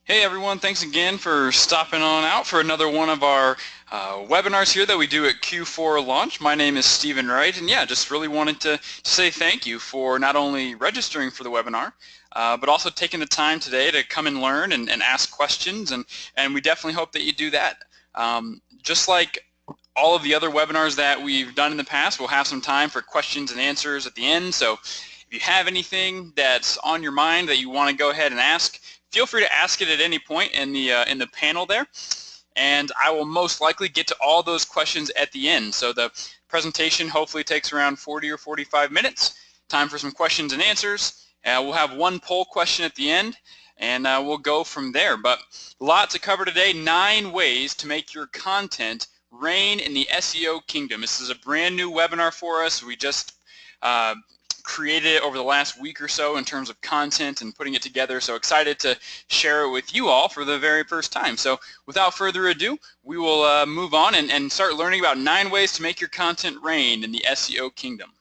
Hey everyone, thanks again for stopping on out for another one of our webinars here that we do at Q4 Launch. My name is Stephen Wright, and yeah, just really wanted to say thank you for not only registering for the webinar, but also taking the time today to come and learn and ask questions, and we definitely hope that you do that. Just like all of the other webinars that we've done in the past, we'll have some time for questions and answers at the end, so if you have anything that's on your mind that you want to go ahead and ask, feel free to ask it at any point in the panel there, and I will most likely get to all those questions at the end. So the presentation hopefully takes around 40 or 45 minutes. Time for some questions and answers. We'll have one poll question at the end, and we'll go from there. But a lot to cover today. 9 ways to make your content reign in the SEO kingdom. This is a brand new webinar for us. We just created it over the last week or so in terms of content and putting it together, so excited to share it with you all for the very first time. So without further ado, we will move on and start learning about 9 ways to make your content reign in the SEO kingdom.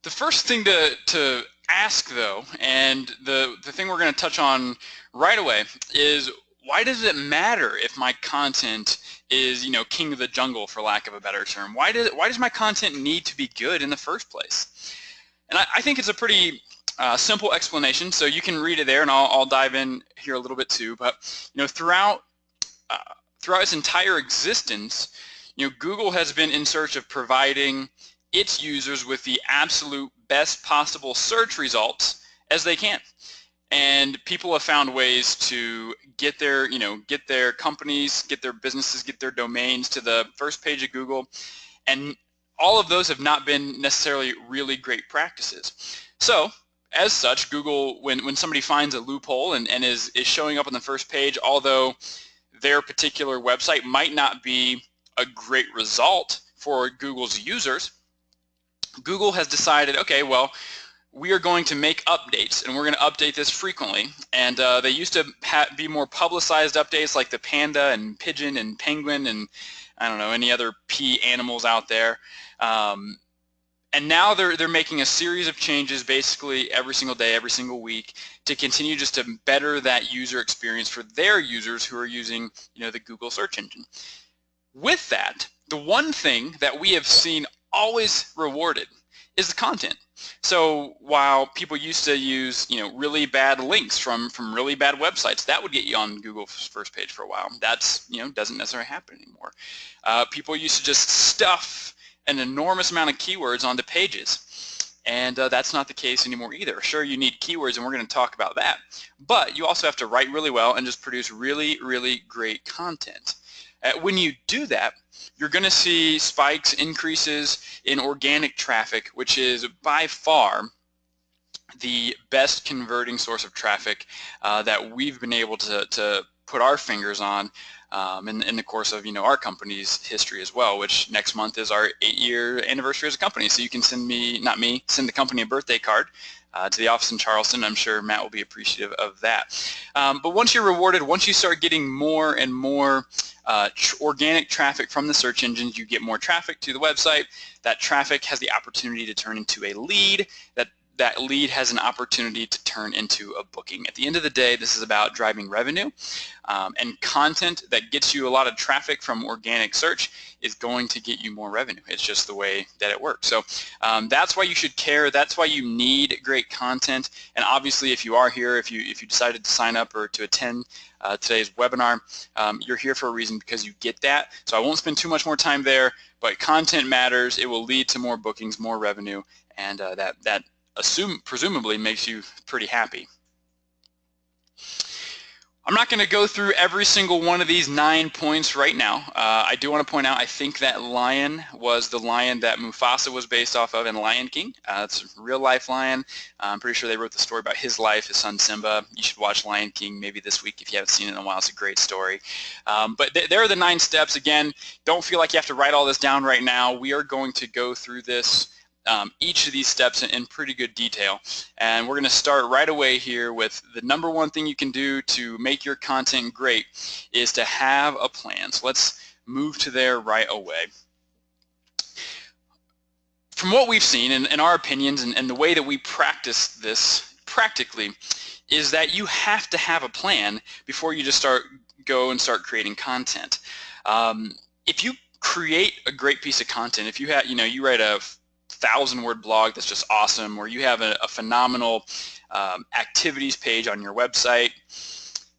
The first thing to ask though, and the thing we're going to touch on right away, is why does it matter if my content is, king of the jungle, for lack of a better term? Why does my content need to be good in the first place? And I think it's a pretty simple explanation, so you can read it there, and I'll dive in here a little bit too. But throughout its entire existence, Google has been in search of providing its users with the absolute best possible search results as they can. And people have found ways to get their companies, get their businesses, get their domains to the first page of Google, and all of those have not been necessarily really great practices. So as such, Google, when somebody finds a loophole and is showing up on the first page, although their particular website might not be a great result for Google's users, Google has decided, okay, well, we are going to make updates, and we're going to update this frequently. And they used to be more publicized updates like the panda and pigeon and penguin and I don't know, any other P animals out there. And now they're making a series of changes basically every single day, every single week, to continue just to better that user experience for their users who are using the Google search engine. With that, the one thing that we have seen always rewarded is the content. So while people used to use really bad links from really bad websites, that would get you on Google's first page for a while. That's doesn't necessarily happen anymore. People used to just stuff an enormous amount of keywords onto pages, and that's not the case anymore either. Sure, you need keywords, and we're going to talk about that, but you also have to write really well and just produce really great content. When you do that, you're going to see spikes, increases in organic traffic, which is by far the best converting source of traffic that we've been able to put our fingers on in the course of our company's history as well, which next month is our 8-year anniversary as a company. So you can send the company a birthday card to the office in Charleston. I'm sure Matt will be appreciative of that. But once you're rewarded, once you start getting more and more organic traffic from the search engines, you get more traffic to the website. That traffic has the opportunity to turn into a lead. That lead has an opportunity to turn into a booking. At the end of the day, this is about driving revenue, and content that gets you a lot of traffic from organic search is going to get you more revenue. It's just the way that it works. So that's why you should care. That's why you need great content. And obviously, if you are here, if you decided to sign up or to attend today's webinar, you're here for a reason, because you get that. So I won't spend too much more time there, but content matters. It will lead to more bookings, more revenue, and that presumably makes you pretty happy. I'm not going to go through every single one of these 9 points right now. I do want to point out, I think that lion was the lion that Mufasa was based off of in Lion King. It's a real life lion. I'm pretty sure they wrote the story about his life, his son Simba. You should watch Lion King maybe this week if you haven't seen it in a while. It's a great story. But there are the 9 steps. Again, don't feel like you have to write all this down right now. We are going to go through this each of these steps in pretty good detail, and we're going to start right away here with the number one thing you can do to make your content great is to have a plan. So let's move to there right away. From what we've seen and our opinions and the way that we practice this practically is that you have to have a plan before you just go and start creating content. If you create a great piece of content, if you have, you write a 1,000-word blog that's just awesome, or you have a phenomenal activities page on your website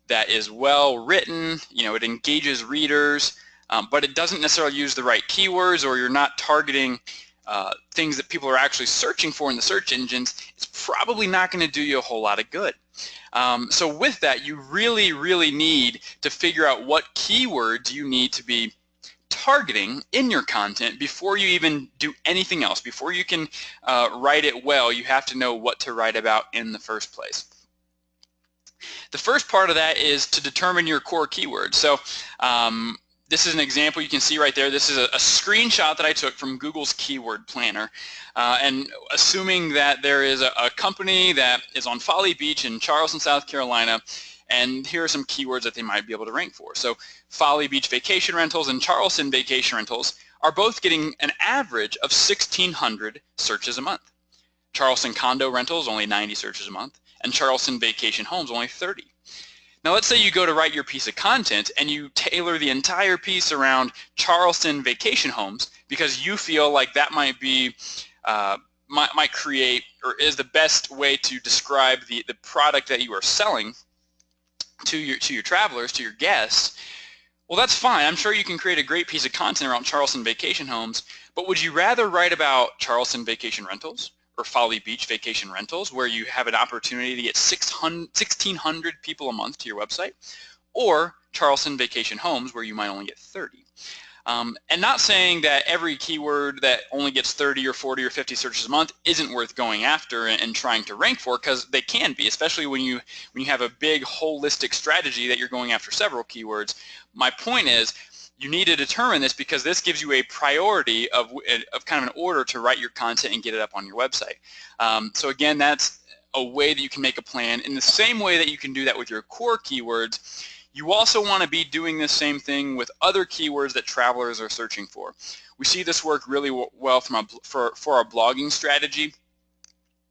that is well written, it engages readers, but it doesn't necessarily use the right keywords, or you're not targeting things that people are actually searching for in the search engines, it's probably not going to do you a whole lot of good. So with that, you really, really need to figure out what keywords you need to be targeting in your content before you even do anything else. Before you can write it well, you have to know what to write about in the first place. The first part of that is to determine your core keywords. So this is an example you can see right there. This is a screenshot that I took from Google's Keyword Planner. And assuming that there is a company that is on Folly Beach in Charleston, South Carolina, and here are some keywords that they might be able to rank for. So Folly Beach Vacation Rentals and Charleston Vacation Rentals are both getting an average of 1,600 searches a month. Charleston Condo Rentals, only 90 searches a month, and Charleston Vacation Homes, only 30. Now let's say you go to write your piece of content and you tailor the entire piece around Charleston Vacation Homes because you feel like that might be, might create or is the best way to describe the product that you are selling to your travelers, to your guests. Well, that's fine. I'm sure you can create a great piece of content around Charleston Vacation Homes, but would you rather write about Charleston Vacation Rentals or Folly Beach Vacation Rentals, where you have an opportunity to get 1,600 people a month to your website, or Charleston Vacation Homes, where you might only get 30? And not saying that every keyword that only gets 30 or 40 or 50 searches a month isn't worth going after and trying to rank for, because they can be, especially when you have a big holistic strategy that you're going after several keywords. My point is, you need to determine this because this gives you a priority of kind of an order to write your content and get it up on your website. So again, that's a way that you can make a plan. In the same way that you can do that with your core keywords, you also want to be doing the same thing with other keywords that travelers are searching for. We see this work really well for our blogging strategy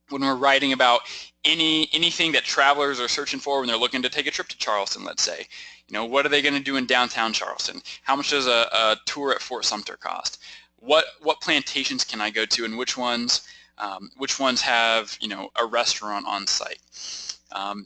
when we're writing about anything that travelers are searching for when they're looking to take a trip to Charleston, let's say. What are they going to do in downtown Charleston? How much does a tour at Fort Sumter cost? What plantations can I go to, and which ones have a restaurant on site?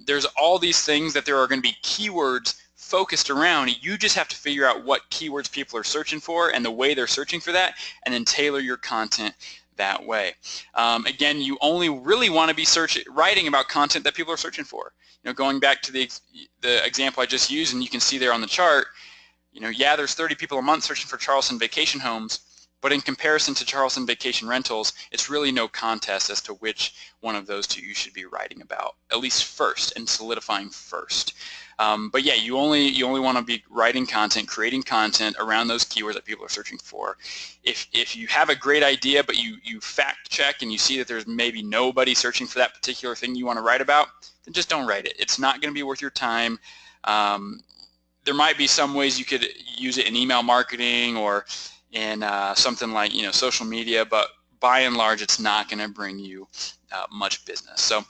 There's all these things that there are going to be keywords focused around. You just have to figure out what keywords people are searching for and the way they're searching for that, and then tailor your content that way. Again, you only really want to be writing about content that people are searching for. Going back to the example I just used, and you can see there on the chart, yeah, there's 30 people a month searching for Charleston Vacation Homes, but in comparison to Charleston Vacation Rentals, it's really no contest as to which one of those two you should be writing about, at least first, and solidifying first. But yeah, you only want to be writing content, creating content around those keywords that people are searching for. If you have a great idea, but you fact check and you see that there's maybe nobody searching for that particular thing you want to write about, then just don't write it. It's not going to be worth your time. There might be some ways you could use it in email marketing or in something like social media, but by and large, it's not going to bring you much business. So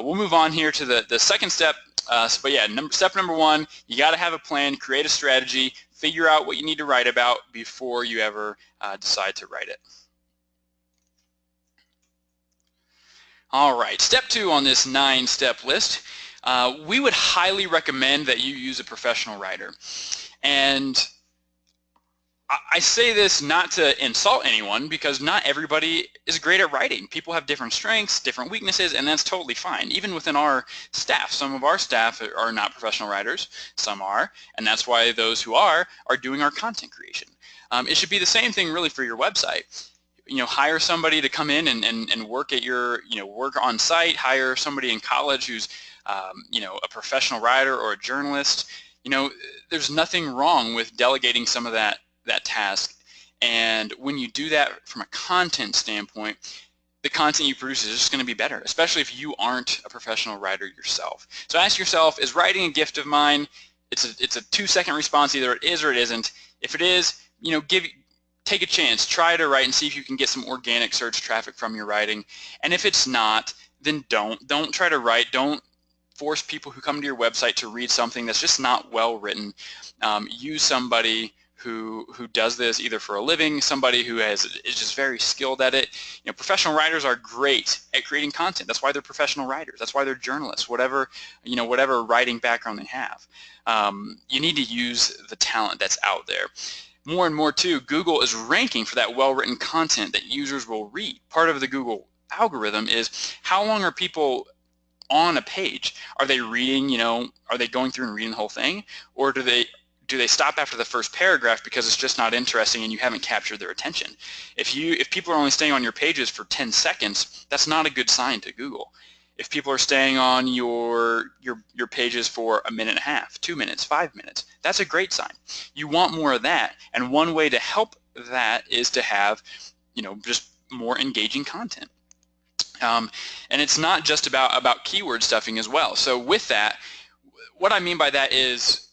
we'll move on here to the second step. But yeah, step number one, you got to have a plan, create a strategy, figure out what you need to write about before you ever decide to write it. All right, step two on this 9-step list, we would highly recommend that you use a professional writer. And I say this not to insult anyone, because not everybody is great at writing. People have different strengths, different weaknesses, and that's totally fine. Even within our staff, some of our staff are not professional writers, some are, and that's why those who are doing our content creation. It should be the same thing really for your website. Hire somebody to come in and work at your, work on site, hire somebody in college who's, a professional writer or a journalist. There's nothing wrong with delegating some of that task, and when you do that from a content standpoint, the content you produce is just going to be better, especially if you aren't a professional writer yourself. So ask yourself, is writing a gift of mine? It's a 2-second response, either it is or it isn't. If it is, take a chance, try to write and see if you can get some organic search traffic from your writing. And if it's not, then don't try to write. Don't force people who come to your website to read something that's just not well written. Use somebody who does this either for a living, somebody who is just very skilled at it. Professional writers are great at creating content. That's why they're professional writers. That's why they're journalists. Whatever writing background they have. You need to use the talent that's out there. More and more too, Google is ranking for that well-written content that users will read. Part of the Google algorithm is how long are people on a page? Are they reading, are they going through and reading the whole thing? Or do they stop after the first paragraph because it's just not interesting and you haven't captured their attention? If people are only staying on your pages for 10 seconds, that's not a good sign to Google. If people are staying on your pages for a minute and a half, 2 minutes, 5 minutes, that's a great sign. You want more of that, and one way to help that is to have, just more engaging content. And it's not just about keyword stuffing as well. So with that, what I mean by that is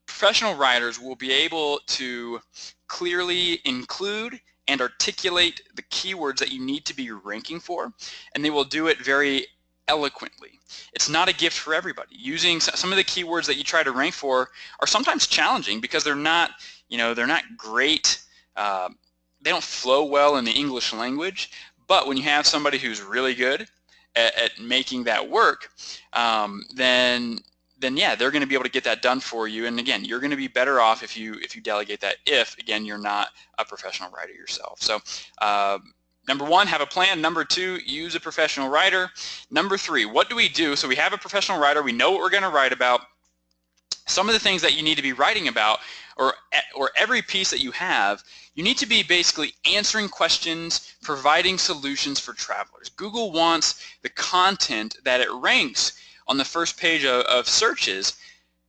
professional writers will be able to clearly include and articulate the keywords that you need to be ranking for, and they will do it very eloquently. It's not a gift for everybody. Using some of the keywords that you try to rank for are sometimes challenging because they're not great. They don't flow well in the English language. But when you have somebody who's really good at making that work, then yeah, they're going to be able to get that done for you. And again, you're going to be better off if you delegate that. If again you're not a professional writer yourself. So number one, have a plan. Number two, use a professional writer. Number three, what do we do? So we have a professional writer. We know what we're going to write about. Some of the things that you need to be writing about, or every piece that you have, you need to be basically answering questions, providing solutions for travelers. Google wants the content that it ranks on the first page of searches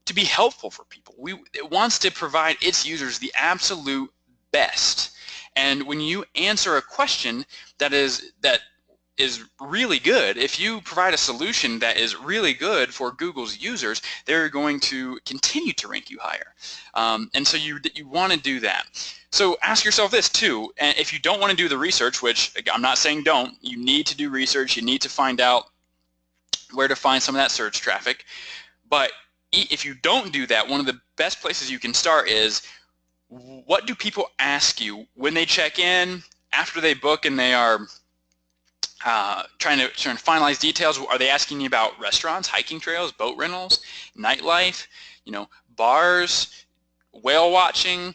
to be helpful for people. It wants to provide its users the absolute best. And when you answer a question that is really good, if you provide a solution that is really good for Google's users, they're going to continue to rank you higher. And so you want to do that. So ask yourself this too, and if you don't want to do the research, which I'm not saying don't, you need to do research, you need to find out where to find some of that search traffic. But if you don't do that, one of the best places you can start is, what do people ask you when they check in, after they book and they are trying to finalize details? Are they asking you about restaurants, hiking trails, boat rentals, nightlife, bars, whale watching,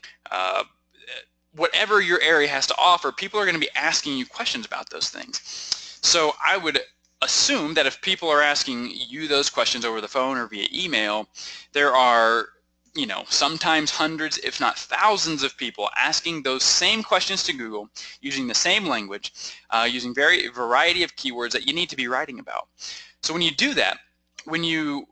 whatever your area has to offer? People are going to be asking you questions about those things. So I would assume that if people are asking you those questions over the phone or via email, there are sometimes hundreds, if not thousands of people asking those same questions to Google using the same language, using variety of keywords that you need to be writing about. So when you do that, when you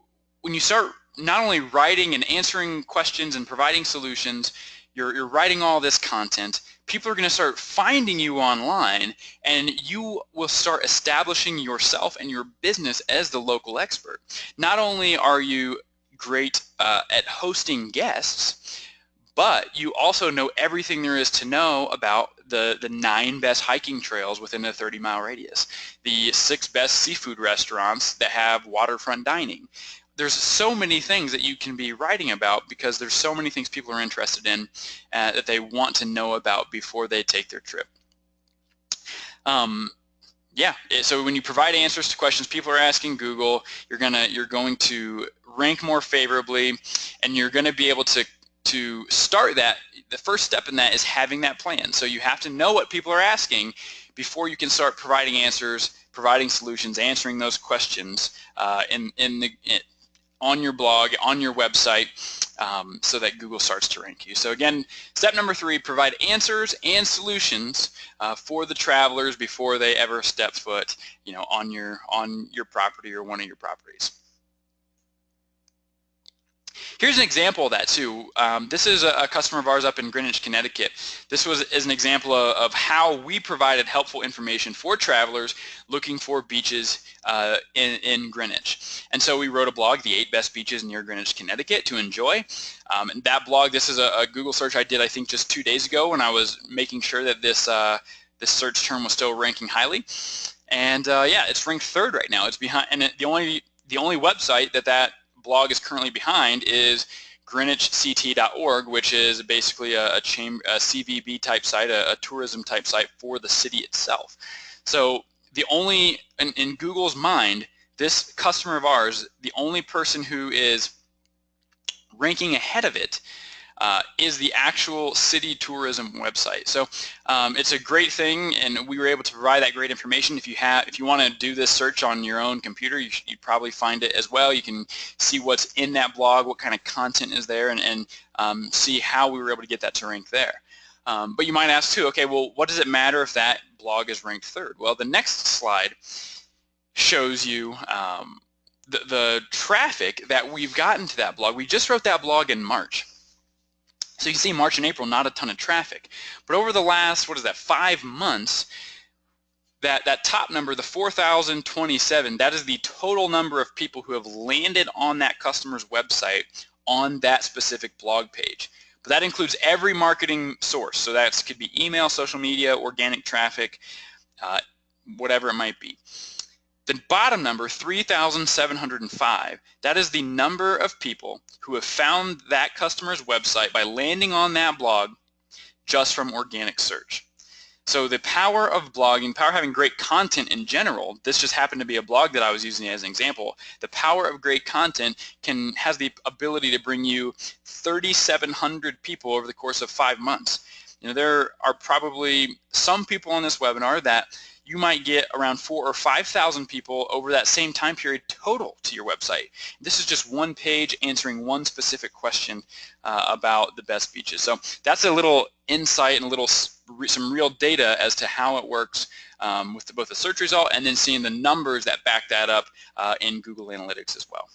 start not only writing and answering questions and providing solutions, you're writing all this content, people are going to start finding you online, and you will start establishing yourself and your business as the local expert. Not only are you great at hosting guests, but you also know everything there is to know about the 9 best hiking trails within a 30-mile radius, the 6 best seafood restaurants that have waterfront dining. There's so many things that you can be writing about because there's so many things people are interested in that they want to know about before they take their trip. Yeah, so when you provide answers to questions people are asking Google, you're going to rank more favorably, and you're going to be able to start that. The first step in that is having that plan. So you have to know what people are asking before you can start providing answers, providing solutions, answering those questions on your blog, on your website, so that Google starts to rank you. So again, step number 3, provide answers and solutions for the travelers before they ever step foot, on your property or one of your properties. Here's an example of that too. This is a customer of ours up in Greenwich, Connecticut. This is an example of how we provided helpful information for travelers looking for beaches in Greenwich. And so we wrote a blog, the 8 best beaches near Greenwich, Connecticut to enjoy. And that blog, this is a Google search I did I think just 2 days ago when I was making sure that this search term was still ranking highly. And yeah, it's ranked 3rd right now. It's behind, and the only website that blog is currently behind is greenwichct.org, which is basically a CVB type site, a tourism type site for the city itself. So the only, in Google's mind, this customer of ours, the only person who is ranking ahead of it is the actual city tourism website. So it's a great thing, and we were able to provide that great information. If you want to do this search on your own computer, you'd probably find it as well. You can see what's in that blog, what kind of content is there, and see how we were able to get that to rank there. But you might ask too, okay, well, what does it matter if that blog is ranked 3rd? Well, the next slide shows you the traffic that we've gotten to that blog. We just wrote that blog in March. So you can see March and April, not a ton of traffic. But over the last, 5 months, that top number, the 4,027, that is the total number of people who have landed on that customer's website on that specific blog page. But that includes every marketing source. So that could be email, social media, organic traffic, whatever it might be. The bottom number, 3,705, that is the number of people who have found that customer's website by landing on that blog just from organic search. So the power of blogging, power of having great content in general, this just happened to be a blog that I was using as an example, the power of great content has the ability to bring you 3,700 people over the course of 5 months. You know, there are probably some people on this webinar that you might get around 4,000 or 5,000 people over that same time period total to your website. This is just one page answering one specific question about the best beaches. So that's a little insight and some real data as to how it works with both the search result and then seeing the numbers that back that up in Google Analytics as well.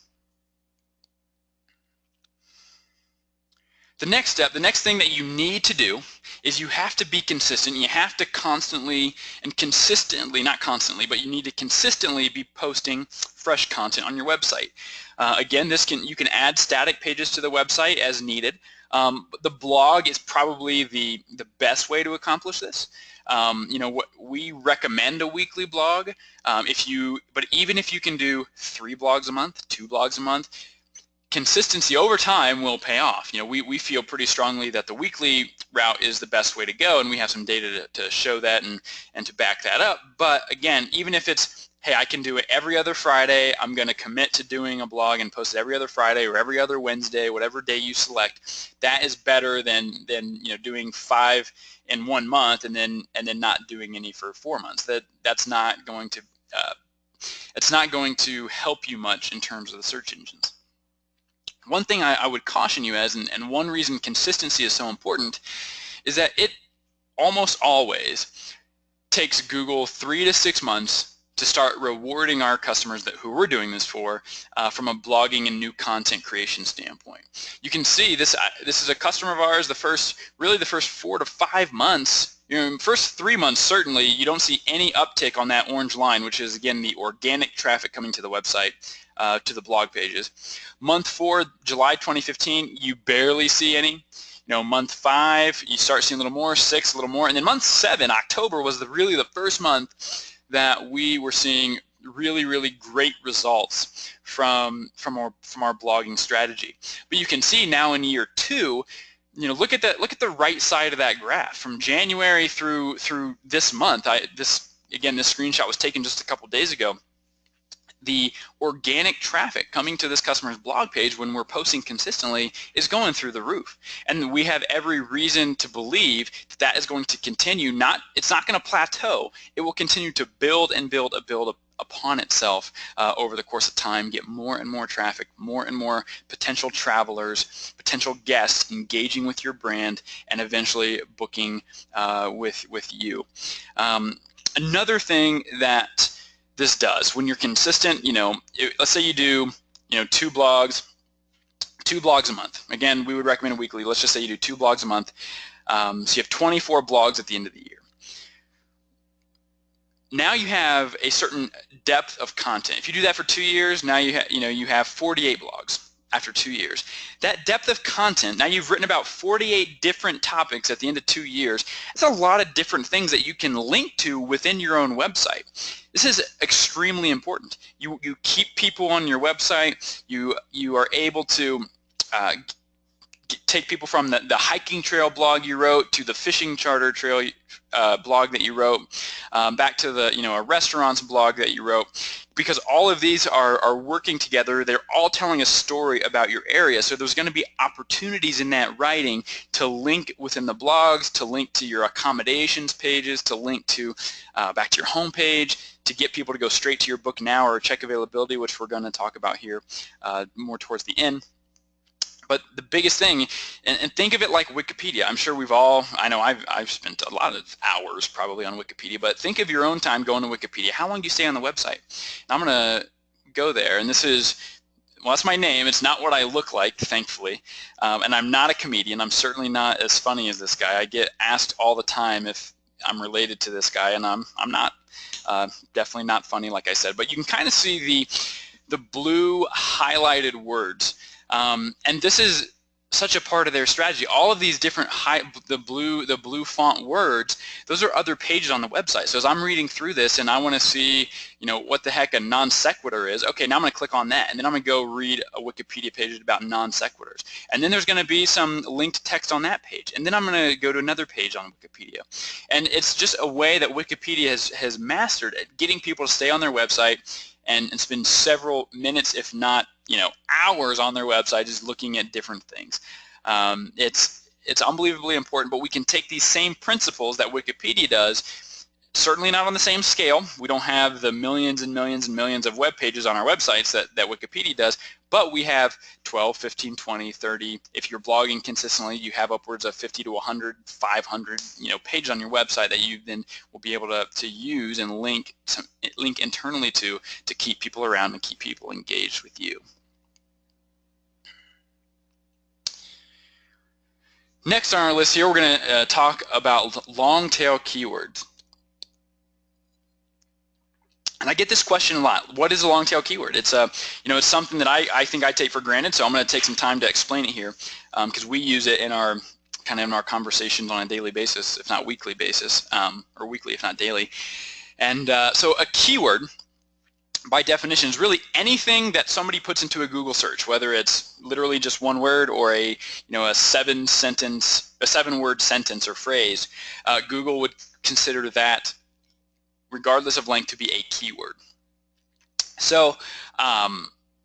The next step, the next thing that you need to do is you have to be consistent. You have to constantly and consistently, not constantly, but you need to consistently be posting fresh content on your website. Again, you can add static pages to the website as needed. But the blog is probably the best way to accomplish this. You know, we recommend a weekly blog. But even if you can do 3 blogs a month, 2 blogs a month, consistency over time will pay off. You know, we feel pretty strongly that the weekly route is the best way to go, and we have some data to show that and to back that up. But again, even if it's, hey, I can do it every other Friday, I'm going to commit to doing a blog and post it every other Friday or every other Wednesday, whatever day you select, that is better than you know, doing 5 in 1 month and then not doing any for 4 months. That's not going to it's not going to help you much in terms of the search engines. One thing I would caution you as, and one reason consistency is so important, is that it almost always takes Google 3 to 6 months to start rewarding our customers who we're doing this for from a blogging and new content creation standpoint. You can see this is a customer of ours. The first 4 to 5 months, you know, first 3 months certainly, you don't see any uptick on that orange line, which is again the organic traffic coming to the website. To the blog pages. Month 4, July 2015, you barely see any. You know, month 5, you start seeing a little more, 6, a little more, and then month 7, October, was really the first month that we were seeing really, really great results from our blogging strategy. But you can see now in year 2, you know, look at the right side of that graph from January through this month. This screenshot was taken just a couple days ago. The organic traffic coming to this customer's blog page when we're posting consistently is going through the roof. And we have every reason to believe that is going to continue. It's not going to plateau. It will continue to build and build upon itself over the course of time, get more and more traffic, more and more potential travelers, potential guests engaging with your brand, and eventually booking with you. Another thing that this does, when you're consistent, you know, let's say you do, you know, 2 blogs a month. Again, we would recommend a weekly. Let's just say you do 2 blogs a month. So you have 24 blogs at the end of the year. Now you have a certain depth of content. If you do that for 2 years, now you have 48 blogs. after 2 years. That depth of content, now you've written about 48 different topics at the end of 2 years. That's a lot of different things that you can link to within your own website. This is extremely important. You keep people on your website. You are able to take people from the hiking trail blog you wrote to the fishing charter trail blog that you wrote, back to the a restaurants blog that you wrote, because all of these are working together. They're all telling a story about your area. So there's going to be opportunities in that writing to link within the blogs, to link to your accommodations pages, to link to back to your homepage, to get people to go straight to your book now or check availability, which we're going to talk about here more towards the end. But the biggest thing, and think of it like Wikipedia. I'm sure I know I've spent a lot of hours probably on Wikipedia, but think of your own time going to Wikipedia. How long do you stay on the website? And I'm going to go there, and this is, well, that's my name. It's not what I look like, thankfully. And I'm not a comedian. I'm certainly not as funny as this guy. I get asked all the time if I'm related to this guy, and I'm not. Definitely not funny, like I said. But you can kind of see the blue highlighted words. And this is such a part of their strategy. All of these different the blue font words, those are other pages on the website. So as I'm reading through this and I want to see, what the heck a non sequitur is, okay, now I'm going to click on that, and then I'm going to go read a Wikipedia page about non sequiturs. And then there's going to be some linked text on that page, and then I'm going to go to another page on Wikipedia. And it's just a way that Wikipedia has mastered at getting people to stay on their website and spend several minutes, if not hours on their website just looking at different things. It's unbelievably important, but we can take these same principles that Wikipedia does, certainly not on the same scale. We don't have the millions and millions and millions of web pages on our websites that Wikipedia does, but we have 12, 15, 20, 30. If you're blogging consistently, you have upwards of 50 to 100, 500 pages on your website that you then will be able to use and link internally to keep people around and keep people engaged with you. Next on our list here, we're going to talk about long tail keywords. And I get this question a lot. What is a long tail keyword? It's it's something that I think I take for granted, so I'm going to take some time to explain it here, because we use it in our conversations on a daily basis, if not weekly basis, or weekly if not daily. And so a keyword, by definition, is really anything that somebody puts into a Google search, whether it's literally just one word or a 7-word sentence or phrase. Google would consider that, regardless of length, to be a keyword. So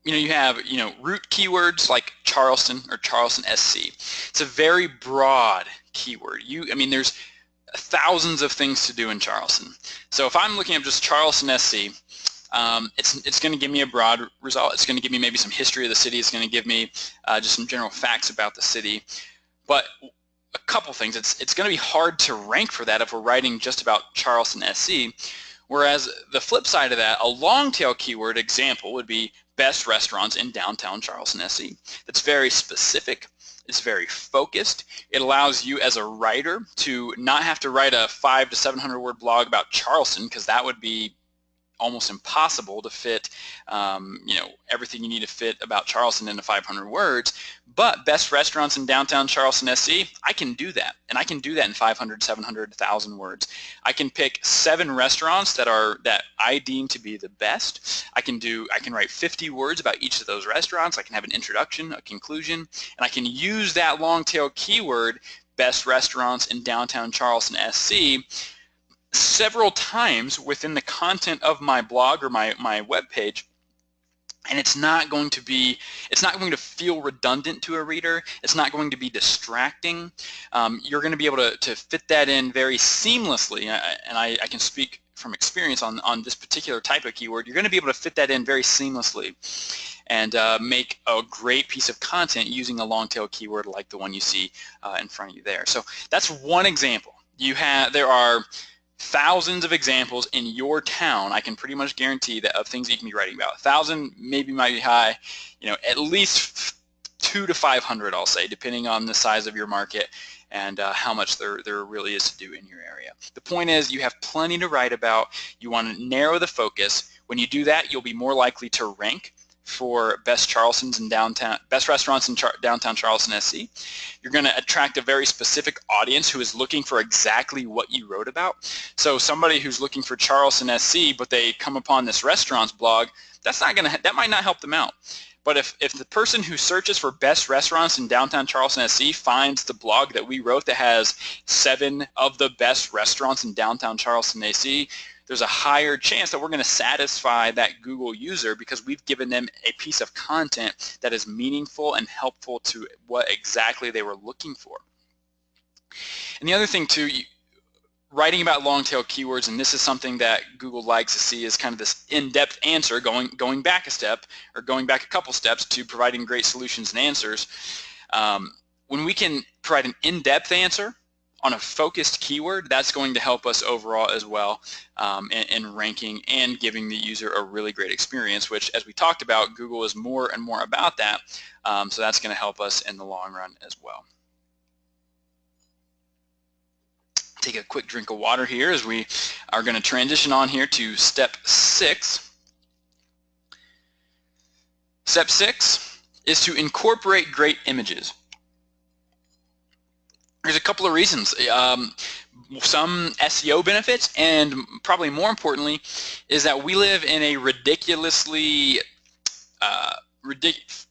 you have root keywords like Charleston or Charleston SC. It's a very broad keyword. There's thousands of things to do in Charleston. So if I'm looking at just Charleston SC, it's going to give me a broad result. It's going to give me maybe some history of the city. It's going to give me just some general facts about the city. But a couple things. It's going to be hard to rank for that if we're writing just about Charleston SC. Whereas the flip side of that, a long tail keyword example would be best restaurants in downtown Charleston SC. That's very specific. It's very focused. It allows you as a writer to not have to write a 500 to 700 word blog about Charleston, because that would be almost impossible to fit everything you need to fit about Charleston into 500 words. But best restaurants in downtown Charleston SC, I can do that, and I can do that in 500, 700, 1,000 words. I can pick 7 restaurants that I deem to be the best. I can write 50 words about each of those restaurants. I can have an introduction, a conclusion, and I can use that long tail keyword, best restaurants in downtown Charleston SC, several times within the content of my blog or my web page, and it's not going to feel redundant to a reader. It's not going to be distracting. You're going to be able to fit that in very seamlessly, and I can speak from experience on this particular type of keyword. You're going to be able to fit that in very seamlessly and make a great piece of content using a long tail keyword like the one you see in front of you there. So that's one example. There are thousands of examples in your town. I can pretty much guarantee that, of things that you can be writing about. 1,000 maybe might be high, at least 200 to 500, I'll say, depending on the size of your market and how much there really is to do in your area. The point is, you have plenty to write about. You want to narrow the focus. When you do that, you'll be more likely to rank for best restaurants in downtown Charleston, SC. You're going to attract a very specific audience who is looking for exactly what you wrote about. So somebody who's looking for Charleston, SC, but they come upon this restaurants blog, that might not help them out. But if the person who searches for best restaurants in downtown Charleston, SC finds the blog that we wrote that has 7 of the best restaurants in downtown Charleston, SC, there's a higher chance that we're going to satisfy that Google user because we've given them a piece of content that is meaningful and helpful to what exactly they were looking for. And the other thing too, writing about long tail keywords, and this is something that Google likes to see, is kind of this in-depth answer, going back a step or going back a couple steps to providing great solutions and answers. When we can provide an in-depth answer on a focused keyword, that's going to help us overall as well in ranking and giving the user a really great experience, which, as we talked about, Google is more and more about that. So that's going to help us in the long run as well. Take a quick drink of water here as we are going to transition on here to step 6. Step 6 is to incorporate great images. There's a couple of reasons. Some SEO benefits, and probably more importantly, is that we live in a ridiculously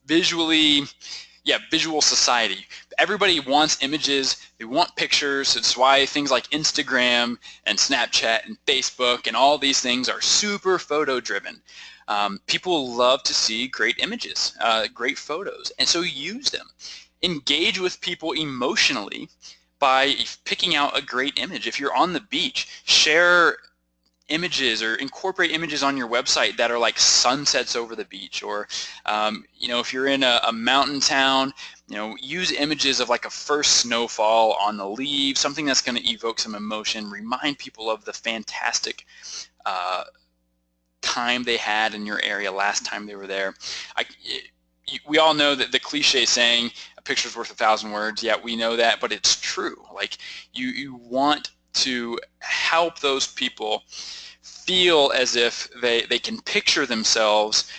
visual society. Everybody wants images, they want pictures. It's why things like Instagram and Snapchat and Facebook and all these things are super photo driven. People love to see great images, great photos, and so use them. Engage with people emotionally by picking out a great image. If you're on the beach, share images or incorporate images on your website that are like sunsets over the beach, or if you're in a mountain town, use images of like a first snowfall on the leaves, something that's going to evoke some emotion, remind people of the fantastic time they had in your area last time they were there. We all know that the cliche saying, a picture's worth 1,000 words. Yeah, we know that, but it's true. Like you want to help those people feel as if they can picture themselves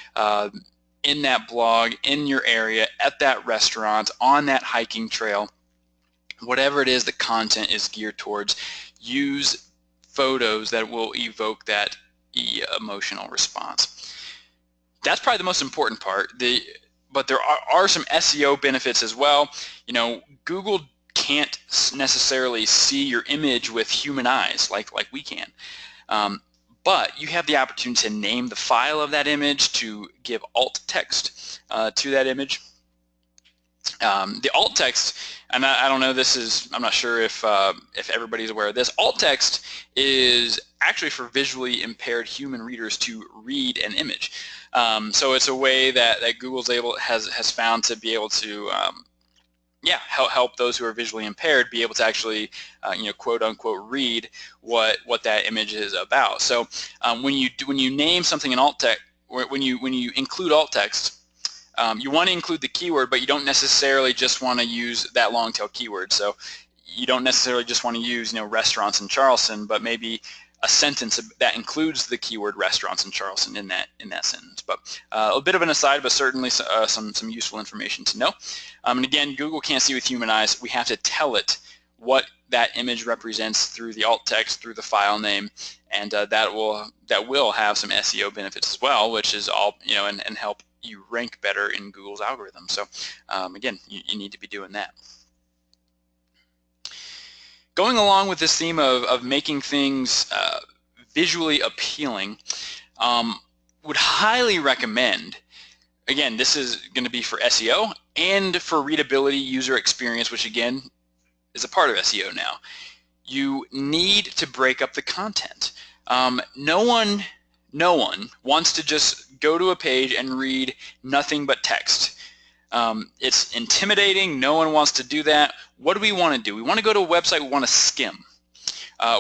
in that blog, in your area, at that restaurant, on that hiking trail. Whatever it is the content is geared towards, use photos that will evoke that emotional response. That's probably the most important part. But there are some SEO benefits as well. Google can't necessarily see your image with human eyes like we can. But you have the opportunity to name the file of that image, to give alt text to that image. The alt text, and I don't know, I'm not sure if everybody's aware of this. Alt text is actually for visually impaired human readers to read an image. So it's a way that Google's has found to be able to help those who are visually impaired be able to actually quote unquote read what that image is about. So when you name something in alt text, when you include alt text, you want to include the keyword, but you don't necessarily just want to use that long tail keyword. So you don't necessarily just want to use restaurants in Charleston, but maybe a sentence that includes the keyword restaurants in Charleston in that sentence. But a bit of an aside, but certainly some useful information to know. And again, Google can't see with human eyes. We have to tell it what that image represents through the alt text, through the file name, and that will have some SEO benefits as well, which is all and help you rank better in Google's algorithm. So again, you need to be doing that. Going along with this theme of making things visually appealing, would highly recommend, again, this is going to be for SEO and for readability, user experience, which again is a part of SEO now. You need to break up the content. No one wants to just go to a page and read nothing but text. It's intimidating. No one wants to do that. What do we want to do? We want to go to a website. We want to skim.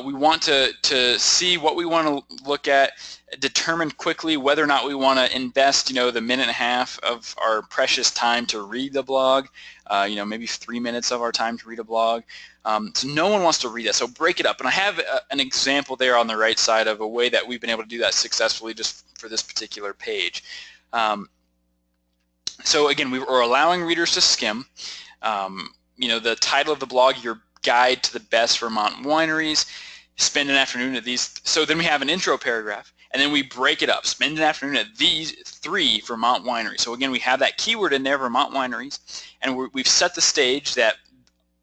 We want to see what we want to look at, determine quickly whether or not we want to invest, the minute and a half of our precious time to read the blog, maybe 3 minutes of our time to read a blog. So no one wants to read that. So break it up. And I have an example there on the right side of a way that we've been able to do that successfully just for this particular page. So again, we're allowing readers to skim. The title of the blog, your guide to the best Vermont wineries. Spend an afternoon at these. So then we have an intro paragraph, and then we break it up. Spend an afternoon at these 3 Vermont wineries. So again, we have that keyword in there, Vermont wineries, and we've set the stage that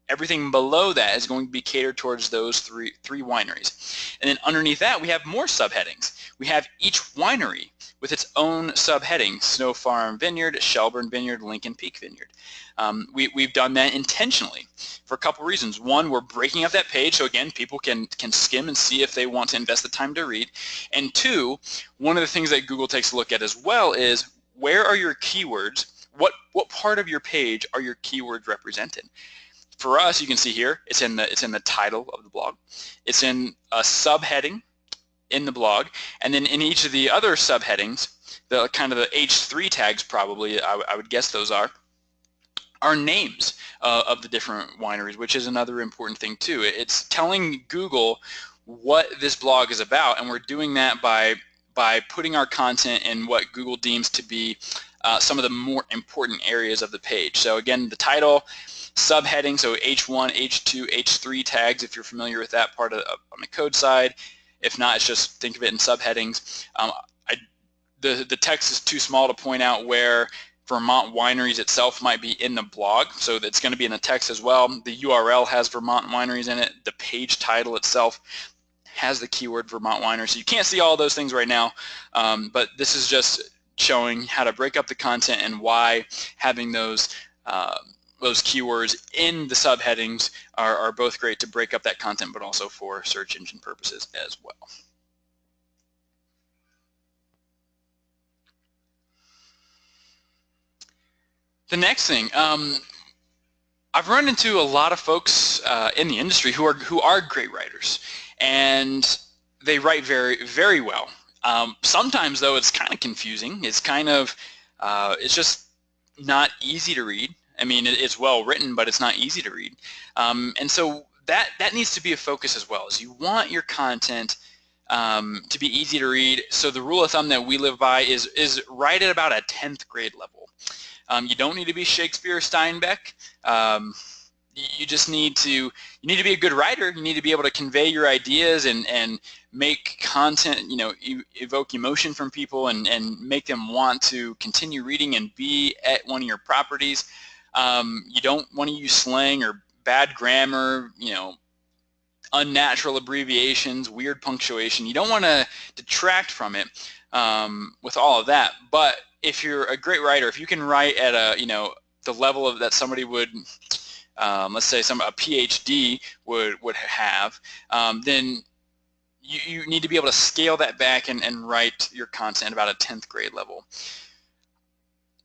everything below that is going to be catered towards those three wineries. And then underneath that, we have more subheadings. We have each winery with its own subheading: Snow Farm Vineyard, Shelburne Vineyard, Lincoln Peak Vineyard. We've done that intentionally for a couple reasons. One, we're breaking up that page, so again, people can skim and see if they want to invest the time to read. And 2, one of the things that Google takes a look at as well is, where are your keywords? What part of your page are your keywords represented? For us, you can see here, it's in the title of the blog. It's in a subheading in the blog, and then in each of the other subheadings, the kind of the H3 tags, probably I would guess those are names of the different wineries, which is another important thing too. It's telling Google what this blog is about, and we're doing that by putting our content in what Google deems to be some of the more important areas of the page. So again, the title, subheading, so H1, H2, H3 tags, if you're familiar with that part on the code side. If not, it's just think of it in subheadings. The text is too small to point out where Vermont wineries itself might be in the blog, so it's going to be in the text as well. The URL has Vermont wineries in it. The page title itself has the keyword Vermont wineries. So you can't see all those things right now, but this is just showing how to break up the content and why having those keywords in the subheadings are both great to break up that content, but also for search engine purposes as well. The next thing, I've run into a lot of folks in the industry who are great writers, and they write very, very well. Sometimes though, it's kind of confusing. It's kind of it's just not easy to read. I mean, it's well written, but it's not easy to read. And so that needs to be a focus as well. Is you want your content to be easy to read. So the rule of thumb that we live by is write at about a 10th grade level. You don't need to be Shakespeare or Steinbeck. You just need to be a good writer. You need to be able to convey your ideas and make content, evoke emotion from people and make them want to continue reading and be at one of your properties. You don't want to use slang or bad grammar, unnatural abbreviations, weird punctuation. You don't want to detract from it with all of that. But if you're a great writer, if you can write at the level of that somebody would, let's say a PhD would have, then you need to be able to scale that back and write your content about a 10th grade level.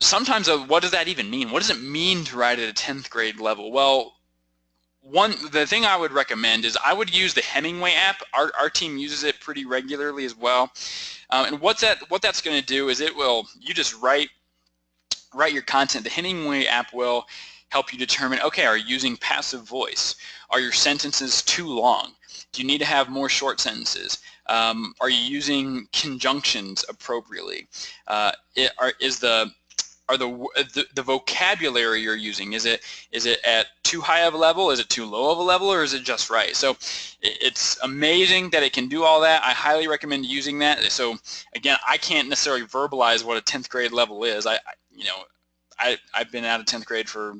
Sometimes, what does that even mean? What does it mean to write at a 10th grade level? Well, the thing I would recommend is I would use the Hemingway app. Our team uses it pretty regularly as well. And what that's going to do is you just write your content. The Hemingway app will help you determine, okay, are you using passive voice? Are your sentences too long? Do you need to have more short sentences? Are you using conjunctions appropriately? Are the vocabulary you're using, is it at too high of a level, is it too low of a level, or is it just right? So it's amazing that it can do all that. I highly recommend using that. So again, I can't necessarily verbalize what a 10th grade level is. I've been out of 10th grade for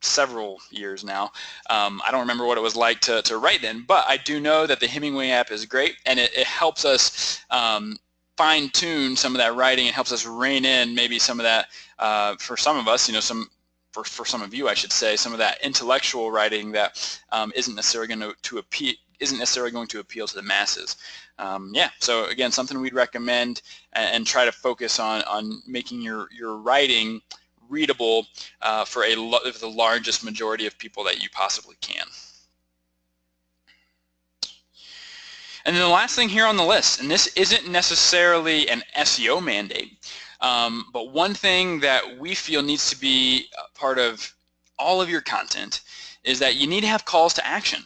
several years now. I don't remember what it was like to write then, but I do know that the Hemingway app is great, and it helps us fine-tune some of that writing. It helps us rein in maybe some of that, for some of us, for some of you, I should say, some of that intellectual writing that isn't necessarily going to appeal to the masses. Yeah, so again, something we'd recommend, and try to focus on making your writing readable for the largest majority of people that you possibly can. And then the last thing here on the list, and this isn't necessarily an SEO mandate, but one thing that we feel needs to be a part of all of your content is that you need to have calls to action.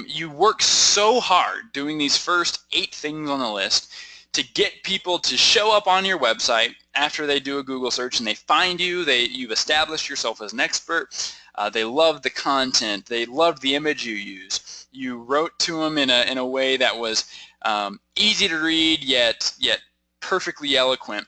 You work so hard doing these first 8 things on the list to get people to show up on your website after they do a Google search and they find you, you've established yourself as an expert, they love the content, they loved the image you use, you wrote to them in a way that was easy to read yet perfectly eloquent.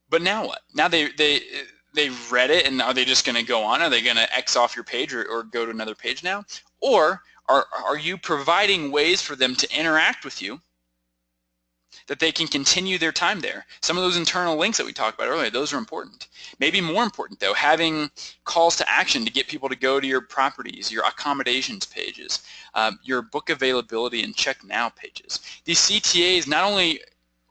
But now what? Now they've read it, and are they just going to go on? Are they going to X off your page or go to another page now? Or are you providing ways for them to interact with you that they can continue their time there? Some of those internal links that we talked about earlier, those are important. Maybe more important though, having calls to action to get people to go to your properties, your accommodations pages, your book availability and check now pages. These CTAs not only,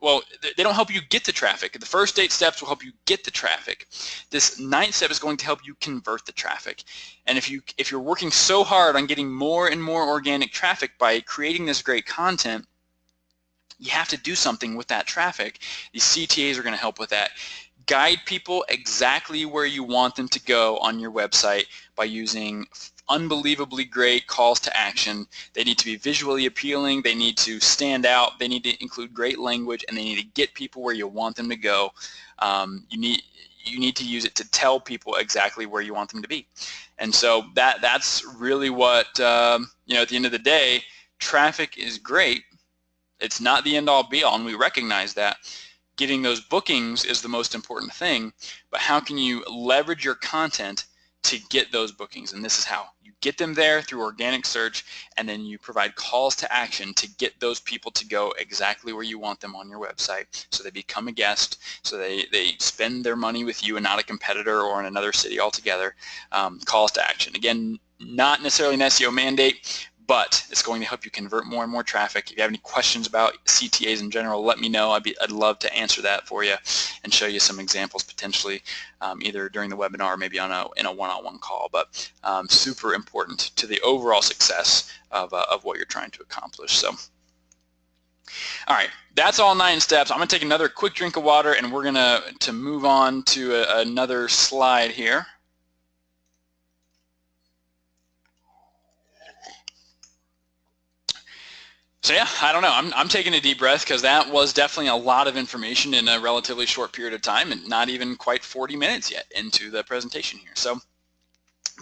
well, they don't help you get the traffic. The first 8 steps will help you get the traffic. This 9th step is going to help you convert the traffic. And if you're working so hard on getting more and more organic traffic by creating this great content, you have to do something with that traffic. These CTAs are going to help with that. Guide people exactly where you want them to go on your website by using unbelievably great calls to action. They need to be visually appealing, they need to stand out, they need to include great language, and they need to get people where you want them to go. You need to use it to tell people exactly where you want them to be. And so that's really what, at the end of the day, traffic is great. It's not the end-all be-all, and we recognize that. Getting those bookings is the most important thing, but how can you leverage your content to get those bookings? And this is how. You get them there through organic search, and then you provide calls to action to get those people to go exactly where you want them on your website, so they become a guest, so they spend their money with you and not a competitor or in another city altogether. Calls to action. Again, not necessarily an SEO mandate, but it's going to help you convert more and more traffic. If you have any questions about CTAs in general, let me know. I'd love to answer that for you and show you some examples potentially, either during the webinar or maybe in a one-on-one call. But super important to the overall success of what you're trying to accomplish. So, all right, that's all 9 steps. I'm going to take another quick drink of water, and we're going to move on to another slide here. So yeah, I don't know. I'm taking a deep breath because that was definitely a lot of information in a relatively short period of time, and not even quite 40 minutes yet into the presentation here. So,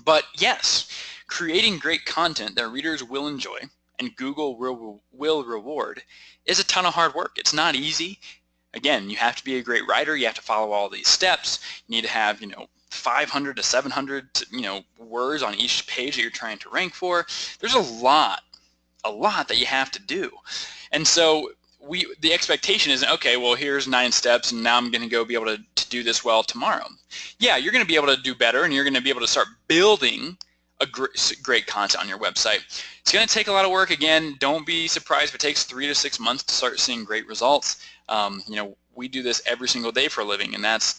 but yes, creating great content that readers will enjoy and Google will reward is a ton of hard work. It's not easy. Again, you have to be a great writer. You have to follow all these steps. You need to have 500 to 700 words on each page that you're trying to rank for. There's a lot that you have to do. And so the expectation isn't, okay, well, here's 9 steps and now I'm going to go be able to do this well tomorrow. Yeah, you're going to be able to do better, and you're going to be able to start building a great content on your website. It's going to take a lot of work. Again, don't be surprised if it takes 3 to 6 months to start seeing great results. We do this every single day for a living, and that's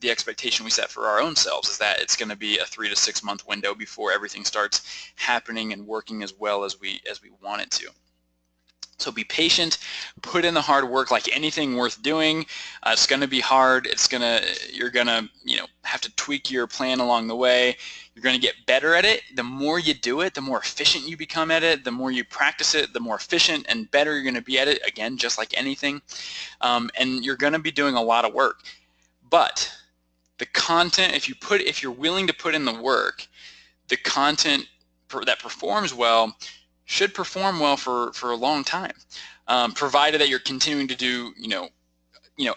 the expectation we set for our own selves, is that it's going to be a 3 to 6 month window before everything starts happening and working as well as we want it to. So be patient, put in the hard work. Like anything worth doing, it's going to be hard. You're going to have to tweak your plan along the way. You're going to get better at it. The more you do it, the more efficient you become at it. The more you practice it, the more efficient and better you're going to be at it. Again, just like anything. And you're going to be doing a lot of work. But the content, if you're willing to put in the work, the content that performs well should perform well for a long time, provided that you're continuing to do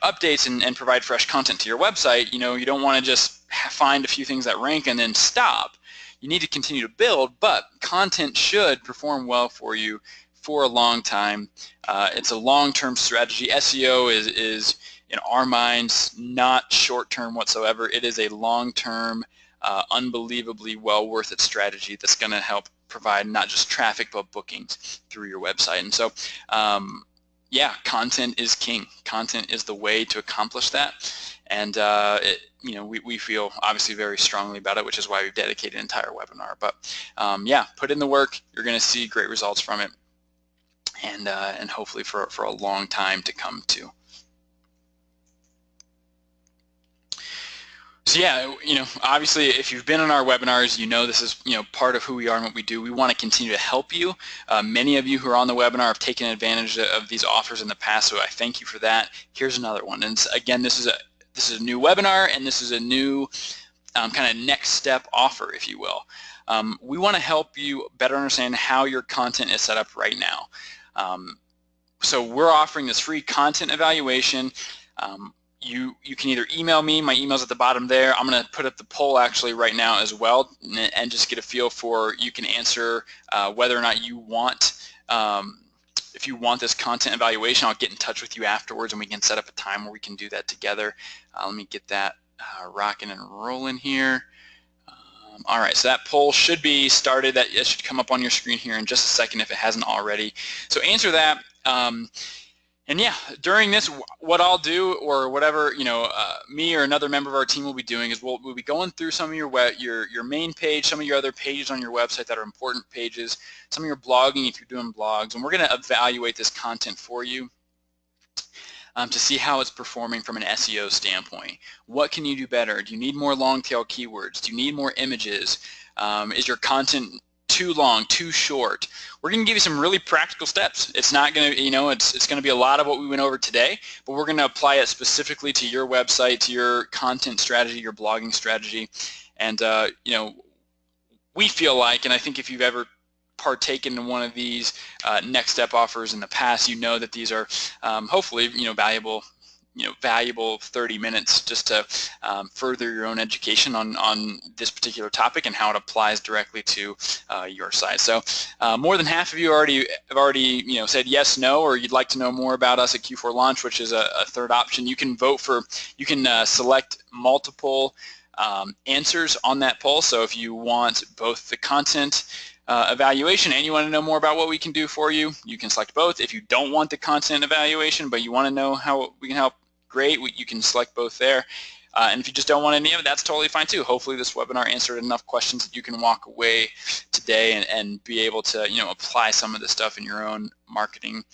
updates and provide fresh content to your website. You don't want to just find a few things that rank and then stop. You need to continue to build, but content should perform well for you for a long time. It's a long-term strategy. SEO is in our minds not short-term whatsoever. It is a long-term, unbelievably well worth it strategy that's going to help provide not just traffic but bookings through your website. And so yeah, content is king. Content is the way to accomplish that, and we feel obviously very strongly about it, which is why we've dedicated an entire webinar. But yeah, put in the work. You're going to see great results from it, and hopefully for a long time to come too. So yeah, obviously if you've been in our webinars, this is, part of who we are and what we do. We want to continue to help you. Many of you who are on the webinar have taken advantage of these offers in the past, so I thank you for that. Here's another one. And again, this is a new webinar, and this is a new kind of next step offer, if you will. We want to help you better understand how your content is set up right now. So we're offering this free content evaluation. You can either email me, my email's at the bottom there. I'm going to put up the poll actually right now as well, and just get a feel for, you can answer whether or not you want, if you want this content evaluation. I'll get in touch with you afterwards and we can set up a time where we can do that together. Let me get that rocking and rolling here. All right, so that poll should be started. That should come up on your screen here in just a second if it hasn't already. So answer that. And yeah, during this, what I'll do, or whatever me or another member of our team will be doing, is we'll be going through some of your main page, some of your other pages on your website that are important pages, some of your blogging if you're doing blogs, and we're going to evaluate this content for you to see how it's performing from an SEO standpoint. What can you do better? Do you need more long tail keywords? Do you need more images? Is your content too long, too short? We're going to give you some really practical steps. It's not going to, it's going to be a lot of what we went over today, but we're going to apply it specifically to your website, to your content strategy, your blogging strategy. And we feel like, and I think if you've ever partaken in one of these next step offers in the past, that these are hopefully valuable 30 minutes just to further your own education on this particular topic and how it applies directly to your site. So more than half of you have already said yes, no, or you'd like to know more about us at Q4 Launch, which is a third option. You can vote for, you can select multiple answers on that poll. So if you want both the content evaluation and you want to know more about what we can do for you, you can select both. If you don't want the content evaluation but you want to know how we can help, great, you can select both there. And if you just don't want any of it, that's totally fine too. Hopefully this webinar answered enough questions that you can walk away today and be able to apply some of this stuff in your own marketing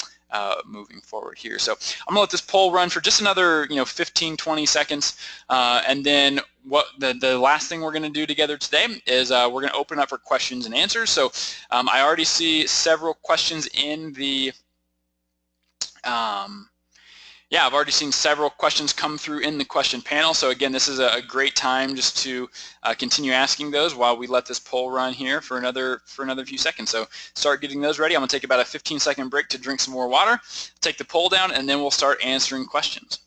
moving forward here. So I'm gonna let this poll run for just another 15-20 seconds, and then what the last thing we're going to do together today is we're going to open up for questions and answers. So I already see several questions in the I've already seen several questions come through in the question panel. So again, this is a great time just to continue asking those while we let this poll run here for another few seconds. So start getting those ready. I'm going to take about a 15-second break to drink some more water, take the poll down, and then we'll start answering questions.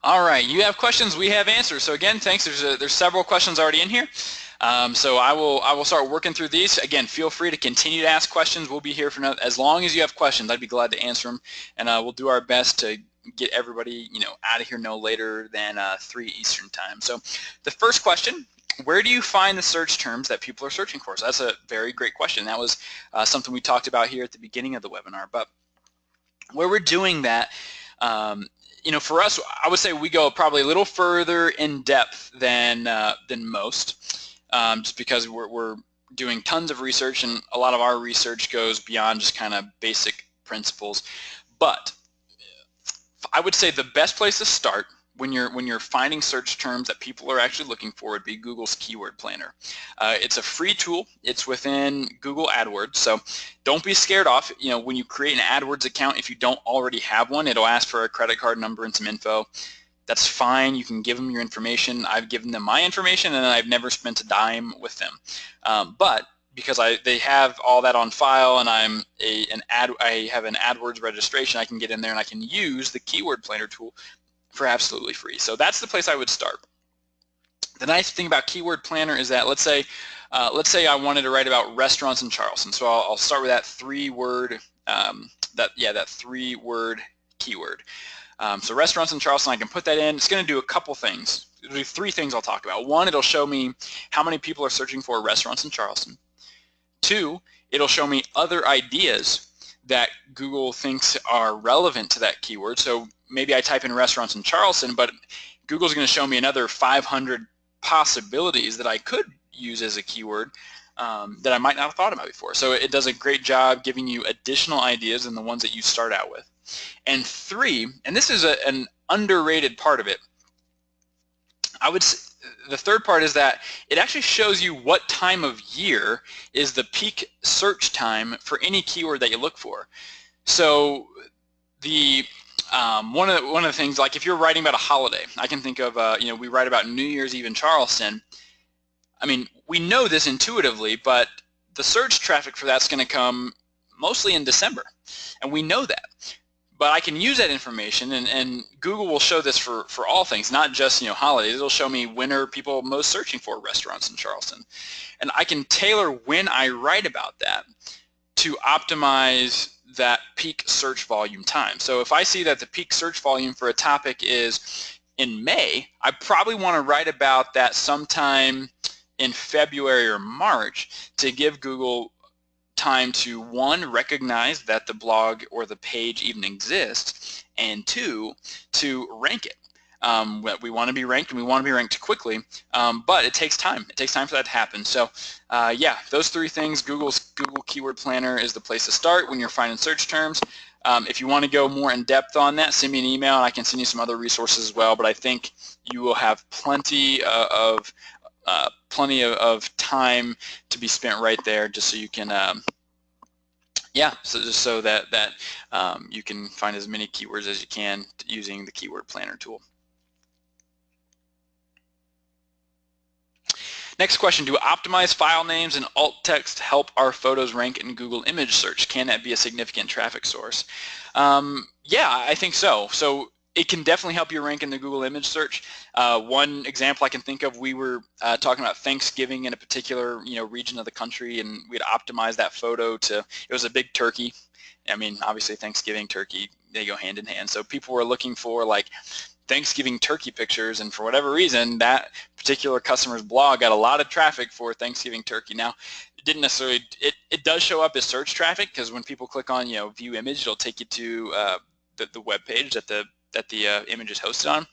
All right, you have questions, we have answers. So again, thanks. There's several questions already in here. So I will start working through these. Again, feel free to continue to ask questions. We'll be here for as long as you have questions. I'd be glad to answer them, and we'll do our best to get everybody out of here no later than 3 Eastern time. So the first question: where do you find the search terms that people are searching for? So that's a very great question. That was something we talked about here at the beginning of the webinar. But where we're doing that, for us, I would say we go probably a little further in depth than most, just because we're doing tons of research, and a lot of our research goes beyond just kind of basic principles. But I would say the best place to start when you're finding search terms that people are actually looking for would be Google's Keyword Planner. It's a free tool. It's within Google AdWords, so don't be scared off. When you create an AdWords account, if you don't already have one, it'll ask for a credit card number and some info. That's fine. You can give them your information. I've given them my information, and I've never spent a dime with them. But because they have all that on file, and I have an AdWords registration, I can get in there and I can use the Keyword Planner tool for absolutely free. So that's the place I would start. The nice thing about Keyword Planner is that let's say I wanted to write about restaurants in Charleston. So I'll start with that three-word keyword. So restaurants in Charleston, I can put that in. It's going to do a couple things. It'll do 3 things I'll talk about. 1, it'll show me how many people are searching for restaurants in Charleston. 2, it'll show me other ideas that Google thinks are relevant to that keyword. So maybe I type in restaurants in Charleston, but Google's going to show me another 500 possibilities that I could use as a keyword that I might not have thought about before. So it does a great job giving you additional ideas than the ones that you start out with. And 3, and this is an underrated part of it, the third part is that it actually shows you what time of year is the peak search time for any keyword that you look for. So the one of the things, like if you're writing about a holiday, I can think of we write about New Year's Eve in Charleston. I mean, we know this intuitively, but the search traffic for that's going to come mostly in December, and we know that. But I can use that information, and Google will show this for all things, not just holidays. It'll show me when are people most searching for restaurants in Charleston, and I can tailor when I write about that to optimize that peak search volume time. So if I see that the peak search volume for a topic is in May, I probably want to write about that sometime in February or March to give Google time to, 1, recognize that the blog or the page even exists, and 2, to rank it. We want to be ranked, and we want to be ranked quickly, but it takes time. It takes time for that to happen. So yeah, those 3 things, Google Keyword Planner is the place to start when you're finding search terms. If you want to go more in depth on that, send me an email, and I can send you some other resources as well, but I think you will have plenty of time to be spent right there, just so you can so that you can find as many keywords as you can using the Keyword Planner tool. Next question, do optimized file names and alt text help our photos rank in Google image search? Can that be a significant traffic source? Yeah, I think so. So it can definitely help you rank in the Google image search. One example I can think of, we were talking about Thanksgiving in a particular region of the country, and we'd optimized that photo to, it was a big turkey. I mean, obviously Thanksgiving, turkey, they go hand in hand. So people were looking for like Thanksgiving turkey pictures, and for whatever reason, that particular customer's blog got a lot of traffic for Thanksgiving turkey. Now, it didn't necessarily, it does show up as search traffic, because when people click on view image, it'll take you to the web page that the image is hosted on.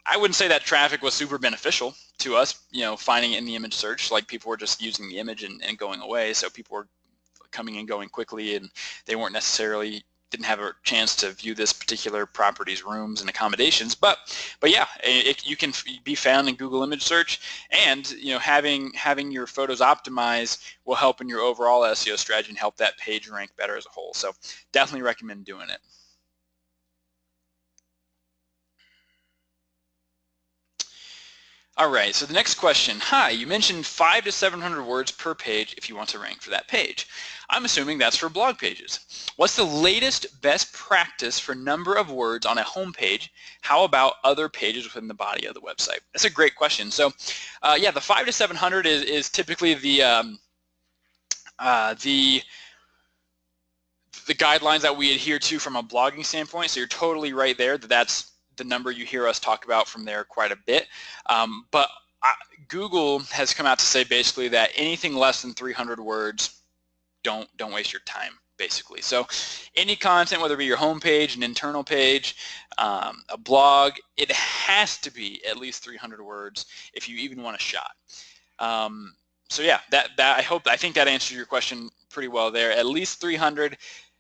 I wouldn't say that traffic was super beneficial to us, finding it in the image search. Like, people were just using the image and going away, so people were coming and going quickly, and they weren't necessarily, didn't have a chance to view this particular property's rooms and accommodations. But yeah, you can be found in Google image search, and having your photos optimized will help in your overall SEO strategy and help that page rank better as a whole. So definitely recommend doing it. All right, so the next question. Hi, you mentioned 500 to 700 words per page if you want to rank for that page. I'm assuming that's for blog pages. What's the latest best practice for number of words on a home page? How about other pages within the body of the website? That's a great question. So yeah, the 500 to 700 is typically the guidelines that we adhere to from a blogging standpoint. So you're totally right there that that's the number you hear us talk about from there quite a bit. But Google has come out to say basically that anything less than 300 words, don't waste your time, basically. So any content, whether it be your home page, an internal page, a blog, it has to be at least 300 words if you even want a shot. So yeah, I think that answers your question pretty well there. At least 300.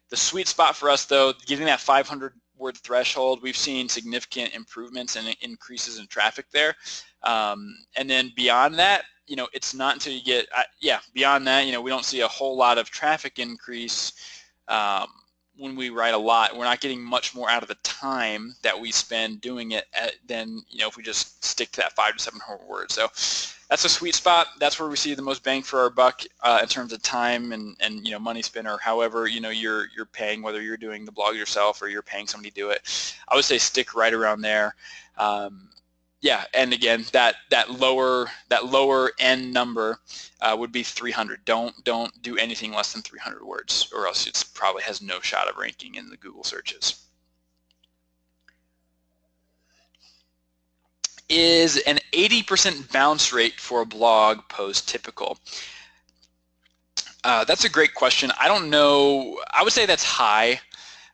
The sweet spot for us, though, getting that 500 word threshold, we've seen significant improvements and increases in traffic there. And then beyond that, it's not until you get, beyond that, we don't see a whole lot of traffic increase when we write a lot. We're not getting much more out of the time that we spend doing it than, if we just stick to that 500 to 700 words. So that's a sweet spot. That's where we see the most bang for our buck in terms of time and money spent, or however you're paying, whether you're doing the blog yourself or you're paying somebody to do it. I would say stick right around there. Yeah, and again, that lower end number would be 300. Don't do anything less than 300 words, or else it probably has no shot of ranking in the Google searches. Is an 80% bounce rate for a blog post typical? That's a great question. I don't know. I would say that's high,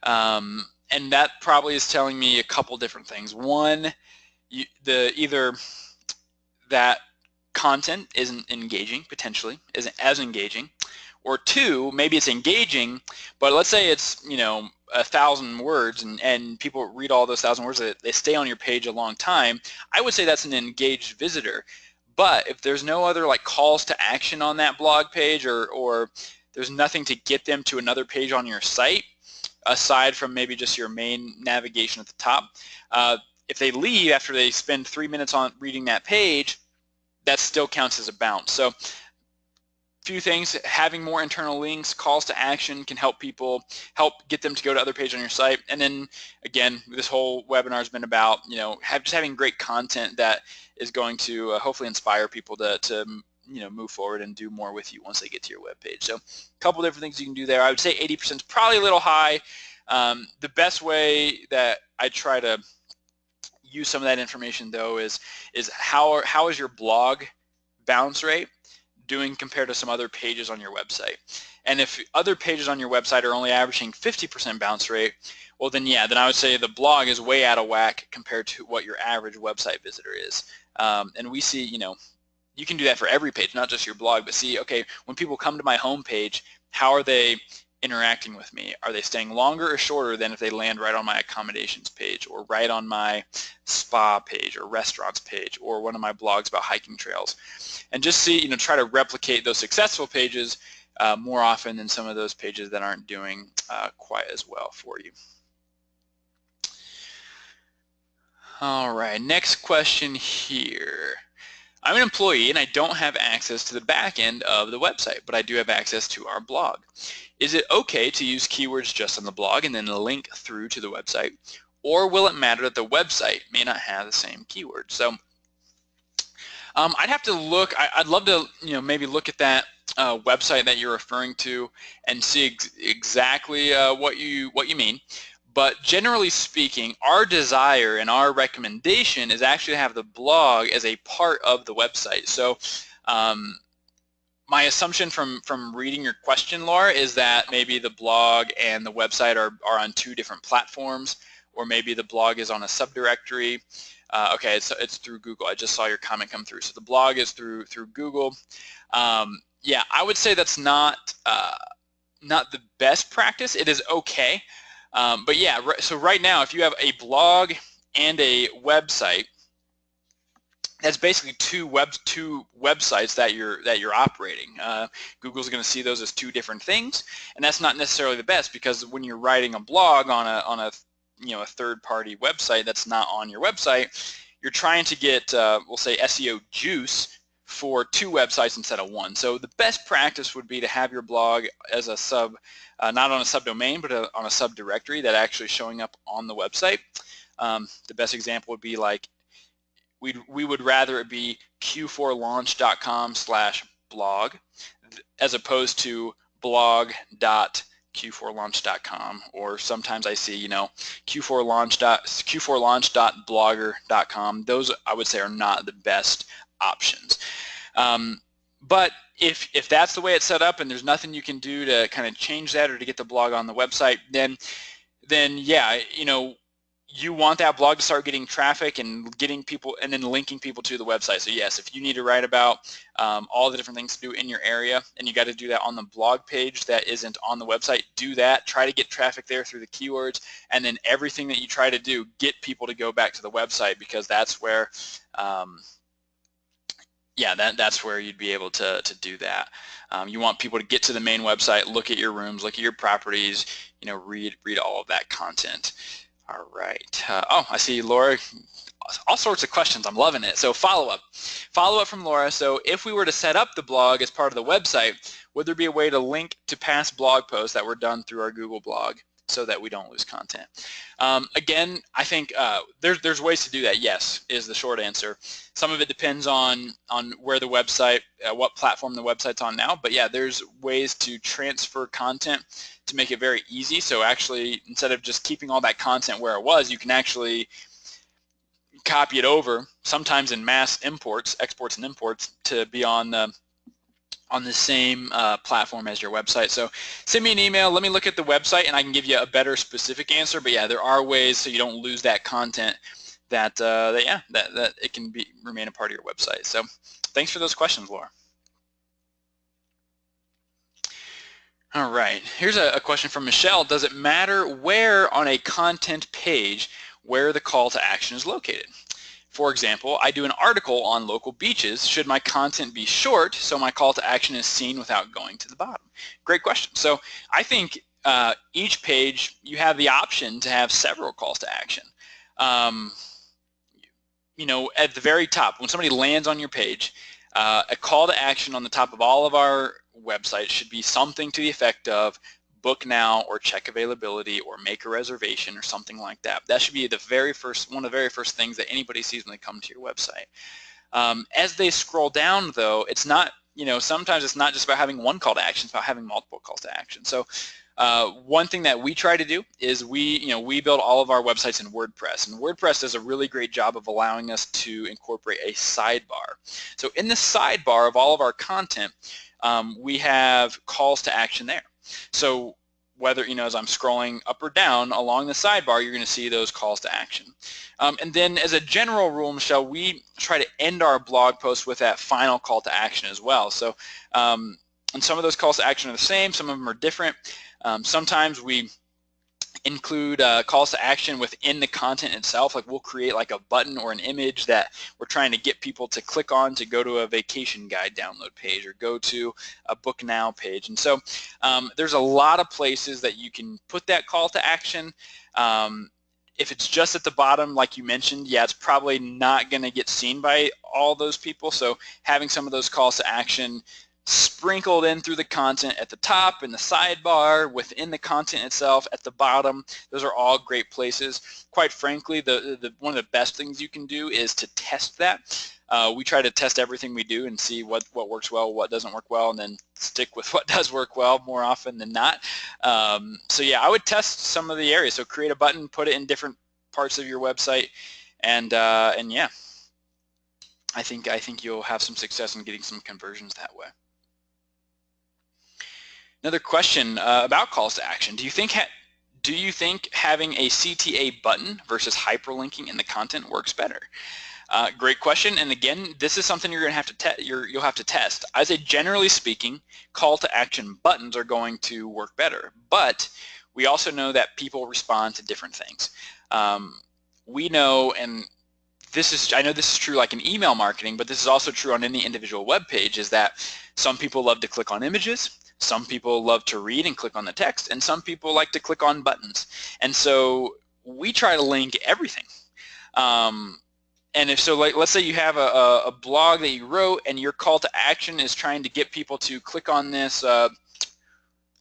and that probably is telling me a couple different things. One, either that content isn't engaging, potentially isn't as engaging, or 2, maybe it's engaging, but let's say it's 1,000 words and people read all those 1,000 words, they stay on your page a long time. I would say that's an engaged visitor. But if there's no other like calls to action on that blog page, or there's nothing to get them to another page on your site aside from maybe just your main navigation at the top, if they leave after they spend 3 minutes on reading that page, that still counts as a bounce. So few things: having more internal links, calls to action can help get them to go to other pages on your site. And then again, this whole webinar has been about just having great content that is going to hopefully inspire people to move forward and do more with you once they get to your web page. So a couple different things you can do there. I would say 80% is probably a little high. The best way that I try to use some of that information though is how is your blog bounce rate doing compared to some other pages on your website. And if other pages on your website are only averaging 50% bounce rate, well then I would say the blog is way out of whack compared to what your average website visitor is. And we see, you can do that for every page, not just your blog, but see, okay, when people come to my home page, how are they interacting with me? Are they staying longer or shorter than if they land right on my accommodations page, or right on my spa page, or restaurants page, or one of my blogs about hiking trails? And just see, try to replicate those successful pages more often than some of those pages that aren't doing quite as well for you. All right, next question here. I'm an employee and I don't have access to the back end of the website, but I do have access to our blog. Is it okay to use keywords just on the blog and then link through to the website? Or will it matter that the website may not have the same keywords? So I'd have to look. I'd love to maybe look at that website that you're referring to and see exactly what you mean. But generally speaking, our desire and our recommendation is actually to have the blog as a part of the website. So my assumption from reading your question, Laura, is that maybe the blog and the website are on 2 different platforms, or maybe the blog is on a subdirectory. Okay, it's through Google. I just saw your comment come through. So the blog is through Google. Yeah, I would say that's not the best practice. It is okay. But yeah, so right now, if you have a blog and a website, that's basically two websites that you're operating. Google's going to see those as 2 different things, and that's not necessarily the best, because when you're writing a blog on a third-party website that's not on your website, you're trying to get we'll say SEO juice for 2 websites instead of 1. So the best practice would be to have your blog as a not on a subdomain, but on a subdirectory that actually showing up on the website. The best example would be like, we would rather it be Q4Launch.com/blog as opposed to blog.Q4Launch.com, or sometimes I see Q4Launch.blogger.com. Those I would say are not the best options. But if that's the way it's set up and there's nothing you can do to kind of change that or to get the blog on the website, then yeah, you want that blog to start getting traffic and getting people, and then linking people to the website. So yes, if you need to write about all the different things to do in your area, and you got to do that on the blog page that isn't on the website, do that. Try to get traffic there through the keywords, and then everything that you try to do, get people to go back to the website, because that's where that's where you'd be able to do that. You want people to get to the main website, look at your rooms, look at your properties, read all of that content. All right. Oh, I see Laura, all sorts of questions. I'm loving it. So follow-up from Laura. So if we were to set up the blog as part of the website, would there be a way to link to past blog posts that were done through our Google blog so that we don't lose content? Again, I think there's ways to do that. Yes, is the short answer. Some of it depends on where the website, what platform the website's on now. But yeah, there's ways to transfer content to make it very easy. So actually, instead of just keeping all that content where it was, you can actually copy it over, sometimes in mass exports and imports, to be on the same platform as your website. So send me an email, let me look at the website, and I can give you a better specific answer. But yeah, there are ways so you don't lose that content that it can remain a part of your website. So thanks for those questions, Laura. All right, here's a question from Michelle. Does it matter where on a content page where the call to action is located? For example, I do an article on local beaches. Should my content be short so my call to action is seen without going to the bottom? Great question. So I think each page you have the option to have several calls to action. You know, at the very top, when somebody lands on your page, a call to action on the top of all of our websites should be something to the effect of book now or check availability or make a reservation or something like that. That should be the very first, one of the very first things that anybody sees when they come to your website. As they scroll down though, it's not, you know, sometimes it's not just about having one call to action, it's about having multiple calls to action. So one thing that we try to do is we build all of our websites in WordPress, and WordPress does a really great job of allowing us to incorporate a sidebar. So in the sidebar of all of our content, we have calls to action there. So whether, you know, as I'm scrolling up or down along the sidebar, you're going to see those calls to action. And then as a general rule, Michelle, we try to end our blog post with that final call to action as well. So and some of those calls to action are the same, some of them are different. Sometimes we include calls to action within the content itself, like we'll create like a button or an image that we're trying to get people to click on to go to a vacation guide download page or go to a book now page. And so there's a lot of places that you can put that call to action. If it's just at the bottom, like you mentioned, yeah, it's probably not going to get seen by all those people. So having some of those calls to action sprinkled in through the content at the top, in the sidebar, within the content itself, at the bottom, those are all great places. Quite frankly, one of the best things you can do is to test that. We try to test everything we do and see what works well, what doesn't work well, and then stick with what does work well more often than not. So yeah, I would test some of the areas. So create a button, put it in different parts of your website, and yeah, I think you'll have some success in getting some conversions that way. Another question about calls to action. Do you think having a CTA button versus hyperlinking in the content works better? Great question, and again, this is something you're going to have to you'll have to test. I say generally speaking, call to action buttons are going to work better, but we also know that people respond to different things. We know, and I know this is true like in email marketing, but this is also true on any individual web page, is that some people love to click on images, some people love to read and click on the text, and some people like to click on buttons. And so we try to link everything. And if so, like, let's say you have a blog that you wrote and your call to action is trying to get people to click on this,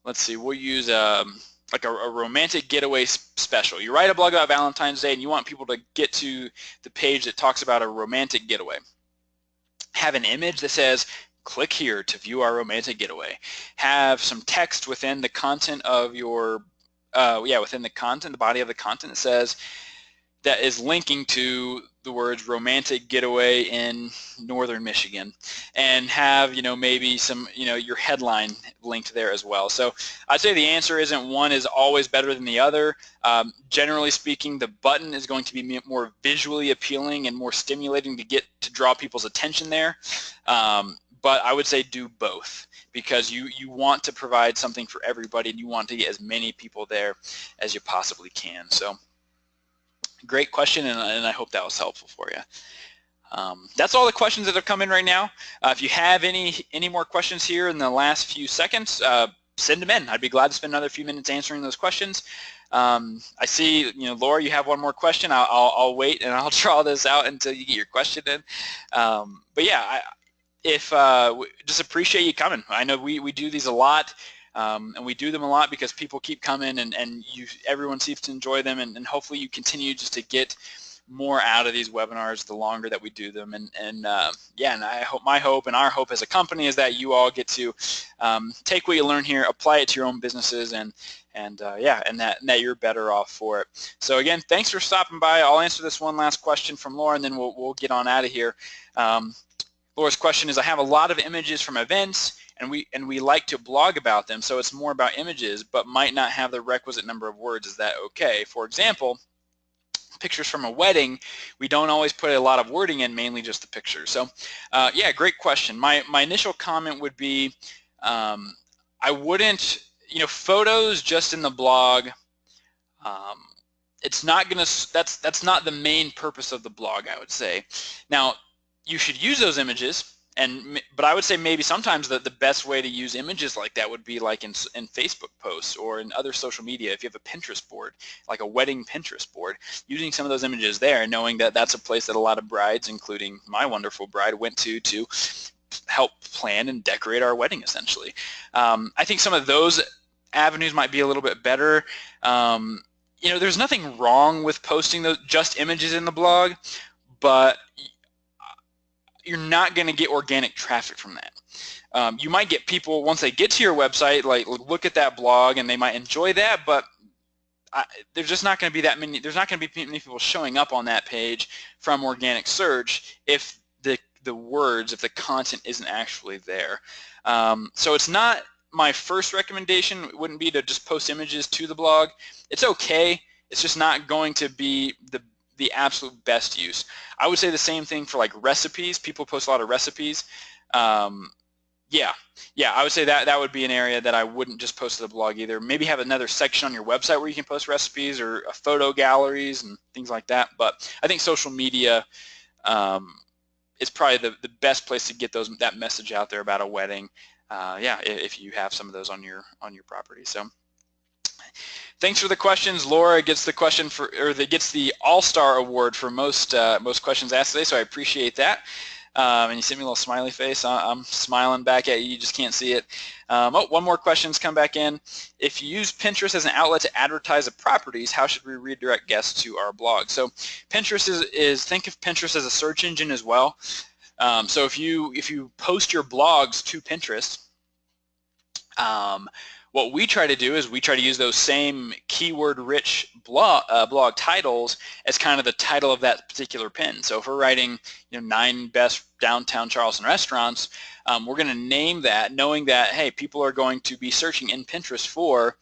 let's see, we'll use like a romantic getaway special. You write a blog about Valentine's Day and you want people to get to the page that talks about a romantic getaway. Have an image that says, click here to view our romantic getaway. Have some text within the content of your, within the content, the body of the content that says, that is linking to the words romantic getaway in northern Michigan, and have, you know, maybe some, you know, your headline linked there as well. So I'd say the answer isn't one is always better than the other. Generally speaking, the button is going to be more visually appealing and more stimulating to draw people's attention there. But I would say do both, because you want to provide something for everybody and you want to get as many people there as you possibly can. So great question, and I hope that was helpful for you. That's all the questions that have come in right now. If you have any more questions here in the last few seconds, send them in. I'd be glad to spend another few minutes answering those questions. I see, you know, Laura, you have one more question. I'll wait and I'll draw this out until you get your question in. But yeah, just appreciate you coming. I know we do these a lot, and we do them a lot because people keep coming, and everyone seems to enjoy them, and hopefully you continue just to get more out of these webinars the longer that we do them. And my hope and our hope as a company is that you all get to take what you learn here, apply it to your own businesses, and that you're better off for it. So again, thanks for stopping by. I'll answer this one last question from Laura, and then we'll get on out of here. Laura's question is, I have a lot of images from events, and we like to blog about them, so it's more about images, but might not have the requisite number of words. Is that okay? For example, pictures from a wedding, we don't always put a lot of wording in, mainly just the pictures. So yeah, great question. My initial comment would be, I wouldn't, photos just in the blog, it's not gonna, that's not the main purpose of the blog, I would say. Now, you should use those images, but I would say maybe sometimes the best way to use images like that would be like in Facebook posts or in other social media. If you have a Pinterest board, like a wedding Pinterest board, using some of those images there, and knowing that that's a place that a lot of brides, including my wonderful bride, went to help plan and decorate our wedding, essentially. I think some of those avenues might be a little bit better. There's nothing wrong with posting those just images in the blog, but you're not going to get organic traffic from that. You might get people, once they get to your website, like look at that blog and they might enjoy that, but there's just not going to be that many, there's not going to be many people showing up on that page from organic search if the words, if the content isn't actually there. So it's not my first recommendation. It wouldn't be to just post images to the blog. It's okay. It's just not going to be the absolute best use. I would say the same thing for like recipes. People post a lot of recipes. Yeah, I would say that would be an area that I wouldn't just post to the blog either. Maybe have another section on your website where you can post recipes or photo galleries and things like that. But I think social media is probably the best place to get that message out there about a wedding. Yeah, if you have some of those on your property. So thanks for the questions. Laura gets the question gets the All-Star Award for most questions asked today, so I appreciate that. And you sent me a little smiley face. I'm smiling back at you. You just can't see it. One more question's come back in. If you use Pinterest as an outlet to advertise the properties, how should we redirect guests to our blog? So Pinterest think of Pinterest as a search engine as well. So if you post your blogs to Pinterest, what we try to do is we try to use those same keyword-rich blog titles as kind of the title of that particular pin. So if we're writing 9 best downtown Charleston restaurants, we're going to name that, knowing that, hey, people are going to be searching in Pinterest for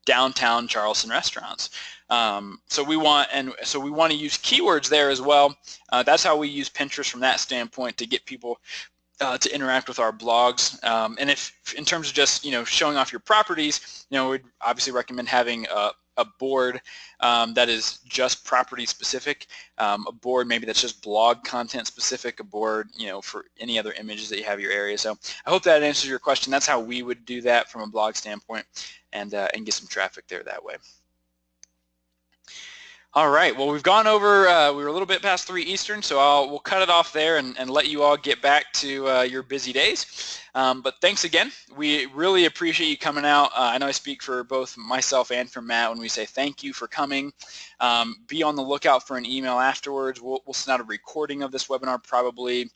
downtown Charleston restaurants. So we want to use keywords there as well. That's how we use Pinterest from that standpoint to get people to interact with our blogs. And if in terms of just showing off your properties, we'd obviously recommend having a board that is just property specific, a board maybe that's just blog content specific, a board for any other images that you have in your area. So I hope that answers your question. That's how we would do that from a blog standpoint, and get some traffic there that way. All right, well, we've gone over, we were a little bit past 3 Eastern, so we'll cut it off there and let you all get back to your busy days. But thanks again. We really appreciate you coming out. I know I speak for both myself and for Matt when we say thank you for coming. Be on the lookout for an email afterwards. We'll send out a recording of this webinar probably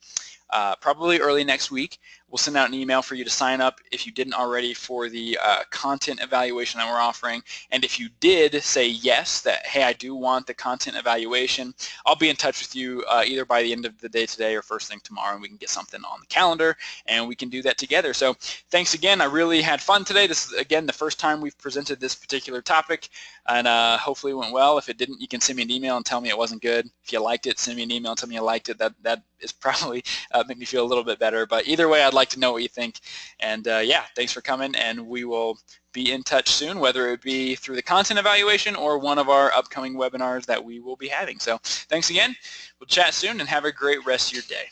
early next week. We'll send out an email for you to sign up if you didn't already for the content evaluation that we're offering. And if you did say yes, that, hey, I do want the content evaluation, I'll be in touch with you either by the end of the day today or first thing tomorrow, and we can get something on the calendar and we can do that together. So thanks again. I really had fun today. This is, again, the first time we've presented this particular topic, and hopefully it went well. If it didn't, you can send me an email and tell me it wasn't good. If you liked it, send me an email and tell me you liked it. That is probably make me feel a little bit better. But either way, I'd like to know what you think. And yeah, thanks for coming, and we will be in touch soon, whether it be through the content evaluation or one of our upcoming webinars that we will be having. So thanks again. We'll chat soon, and have a great rest of your day.